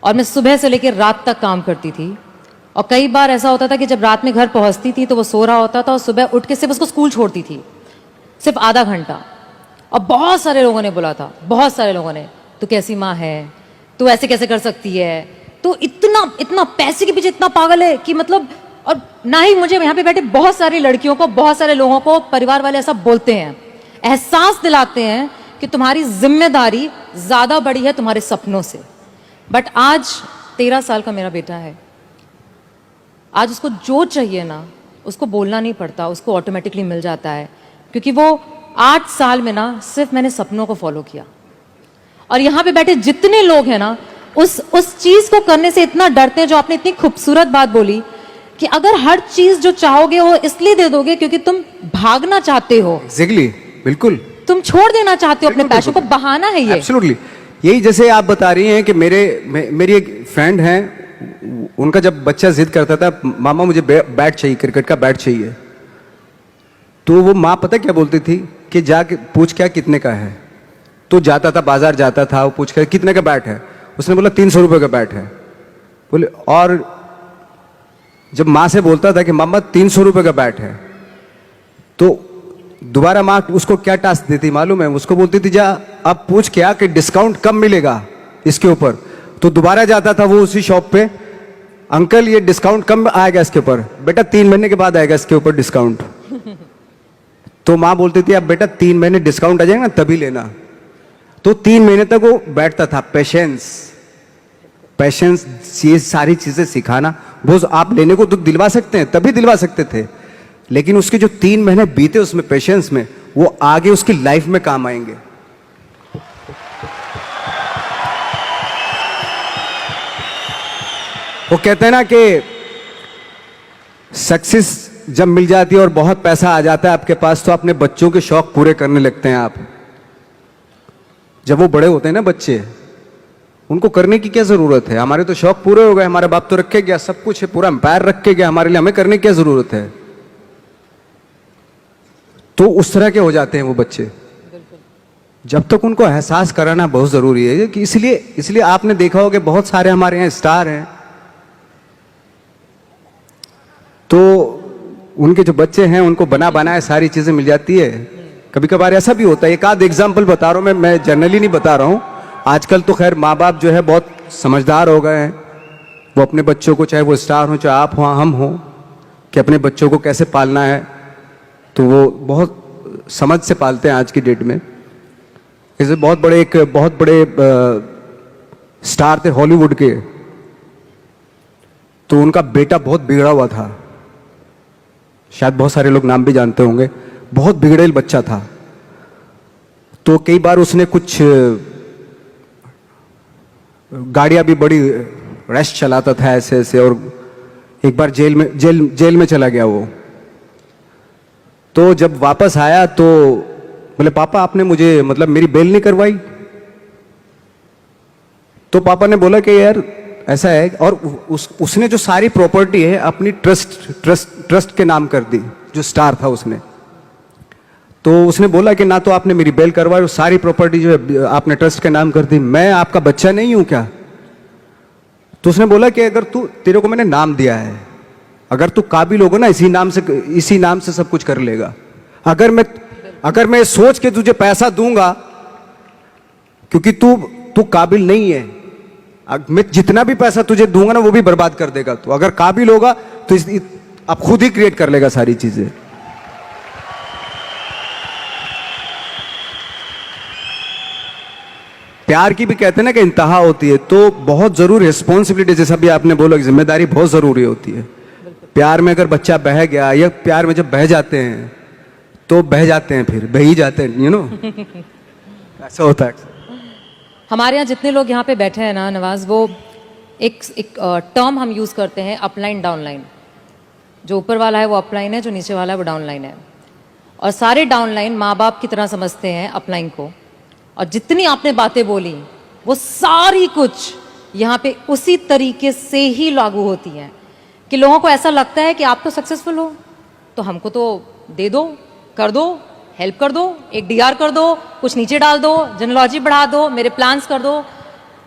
और मैं सुबह से लेकर रात तक काम करती थी। और कई बार ऐसा होता था कि जब रात में घर पहुंचती थी तो वो सो रहा होता था, और सुबह उठ के सिर्फ उसको स्कूल छोड़ती थी, सिर्फ आधा घंटा। और बहुत सारे लोगों ने बोला था, बहुत सारे लोगों ने, तू कैसी माँ है, तू ऐसे कैसे कर सकती है, तू इतना पैसे के पीछे इतना पागल है कि मतलब। और ना ही मुझे, यहाँ पे बैठे बहुत सारी लड़कियों को, बहुत सारे लोगों को परिवार वाले ऐसा बोलते हैं, एहसास दिलाते हैं कि तुम्हारी जिम्मेदारी ज्यादा बड़ी है तुम्हारे सपनों से। बट आज 13 साल का मेरा बेटा है, आज उसको जो चाहिए ना, उसको बोलना नहीं पड़ता, उसको ऑटोमेटिकली मिल जाता है, क्योंकि वो 8 साल में ना सिर्फ मैंने सपनों को फॉलो किया। और यहाँ पे बैठे जितने लोग हैं ना, उस चीज को करने से इतना डरते हैं, जो आपने इतनी खूबसूरत बात बोली कि अगर हर चीज जो चाहोगे वो इसलिए दे दोगे क्योंकि तुम भागना चाहते हो। एग्जैक्टली, बिल्कुल, तुम छोड़ देना चाहते हो अपने पैशन को, बहाना है ये। एब्सोल्युटली। यही जैसे आप बता रही हैं कि मेरी एक फ्रेंड है, उनका जब बच्चा जिद करता था मामा मुझे बैट चाहिए, क्रिकेट का बैट चाहिए, तो वो माँ पता क्या बोलती थी कि जाके पूछ क्या कितने का है। तो जाता था, बाजार जाता था, वो पूछ कर कितने का बैट है, उसने बोला 300 रुपये का बैट है। बोले, और जब माँ से बोलता था कि मामा 300 रुपये का बैट है, दोबारा माँ उसको क्या टास्क देती मालूम है? उसको बोलती थी जा अब पूछ क्या कि डिस्काउंट कब मिलेगा इसके ऊपर। तो दोबारा जाता था वो उसी शॉप पे, अंकल ये डिस्काउंट कब आएगा इसके ऊपर? बेटा 3 महीने के बाद आएगा इसके ऊपर डिस्काउंट। तो माँ बोलती थी अब बेटा 3 महीने डिस्काउंट आ जाएगा ना तभी लेना। तो 3 महीने तक वो बैठता था। पेशेंस, पेशेंस, ये सारी चीजें सिखाना। वो आप लेने को तो दिलवा सकते हैं, तभी दिलवा सकते थे, लेकिन उसके जो 3 महीने बीते उसमें पेशेंस में, वो आगे उसकी लाइफ में काम आएंगे। वो कहते हैं ना कि सक्सेस जब मिल जाती है और बहुत पैसा आ जाता है आपके पास, तो अपने बच्चों के शौक पूरे करने लगते हैं आप। जब वो बड़े होते हैं ना बच्चे, उनको करने की क्या जरूरत है? हमारे तो शौक पूरे हो गए, हमारे बाप तो रख के गया, सब कुछ है, पूरा एम्पायर रख के गया हमारे लिए, हमें करने की क्या जरूरत है? तो उस तरह के हो जाते हैं वो बच्चे। जब तक उनको एहसास कराना बहुत जरूरी है कि इसलिए आपने देखा होगा बहुत सारे हमारे यहाँ स्टार हैं, तो उनके जो बच्चे हैं उनको बना बनाए सारी चीजें मिल जाती है। कभी कभार ऐसा भी होता है, एक आध एग्जाम्पल बता रहा हूं मैं जनरली नहीं बता रहा हूं। आजकल तो खैर माँ बाप जो है बहुत समझदार हो गए हैं, वो अपने बच्चों को, चाहे वो स्टार हो चाहे आप हो हम हो, कि अपने बच्चों को कैसे पालना है, तो वो बहुत समझ से पालते हैं आज की डेट में। जैसे बहुत बड़े स्टार थे हॉलीवुड के, तो उनका बेटा बहुत बिगड़ा हुआ था, शायद बहुत सारे लोग नाम भी जानते होंगे, बहुत बिगड़ेल बच्चा था। तो कई बार उसने कुछ गाड़ियां भी बड़ी रैश चलाता था ऐसे ऐसे, और एक बार जेल में चला गया वो। तो जब वापस आया तो बोले पापा आपने मुझे मतलब मेरी बेल नहीं करवाई। तो पापा ने बोला कि यार ऐसा है, और उसने जो सारी प्रॉपर्टी है अपनी ट्रस्ट के नाम कर दी, जो स्टार था उसने। तो उसने बोला कि ना तो आपने मेरी बेल करवाई और सारी प्रॉपर्टी जो है आपने ट्रस्ट के नाम कर दी, मैं आपका बच्चा नहीं हूं क्या? तो उसने बोला कि अगर तेरे को मैंने नाम दिया है, अगर तू काबिल होगा ना इसी नाम से सब कुछ कर लेगा। अगर मैं सोच के तुझे पैसा दूंगा क्योंकि तू काबिल नहीं है, मैं जितना भी पैसा तुझे दूंगा ना वो भी बर्बाद कर देगा तू। अगर काबिल होगा तो अब खुद ही क्रिएट कर लेगा सारी चीजें। प्यार की भी कहते हैं ना कि इंतहा होती है, तो बहुत जरूरी रिस्पॉन्सिबिलिटी, जैसा भी आपने बोला, जिम्मेदारी बहुत जरूरी होती है। प्यार में अगर बच्चा बह गया, या प्यार में जब बह जाते हैं तो बह जाते हैं, फिर बह ही जाते हैं, यू नो ऐसा होता है। हमारे यहाँ जितने लोग यहाँ पे बैठे हैं ना नवाज, वो एक टर्म हम यूज़ करते हैं अपलाइन डाउनलाइन। जो ऊपर वाला है वो अपलाइन है, जो नीचे वाला है वो डाउनलाइन है। और सारे डाउनलाइन माँ बाप की तरह समझते हैं अपलाइन को। और जितनी आपने बातें बोली वो सारी कुछ यहाँ पे उसी तरीके से ही लागू होती हैं कि लोगों को ऐसा लगता है कि आप तो सक्सेसफुल हो तो हमको तो दे दो, कर दो, हेल्प कर दो, एक डीआर कर दो, कुछ नीचे डाल दो, जेनोलॉजी बढ़ा दो, मेरे प्लान्स कर दो।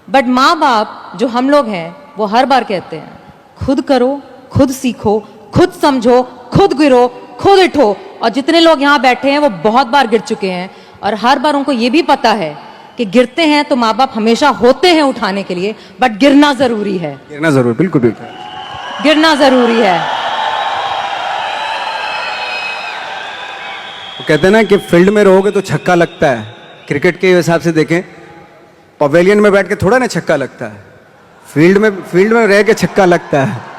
बट माँ बाप जो हम लोग हैं वो हर बार कहते हैं खुद करो, खुद सीखो, खुद समझो, खुद गिरो, खुद उठो। और जितने लोग यहाँ बैठे हैं वो बहुत बार गिर चुके हैं, और हर बार उनको ये भी पता है कि गिरते हैं तो माँ बाप हमेशा होते हैं उठाने के लिए, बट गिरना जरूरी है। गिरना जरूरी, बिल्कुल बिल्कुल गिरना जरूरी है। वो कहते हैं ना कि फील्ड में रहोगे तो छक्का लगता है। क्रिकेट के हिसाब से देखें, पवेलियन में बैठ के थोड़ा ना छक्का लगता है, फील्ड में रह के छक्का लगता है।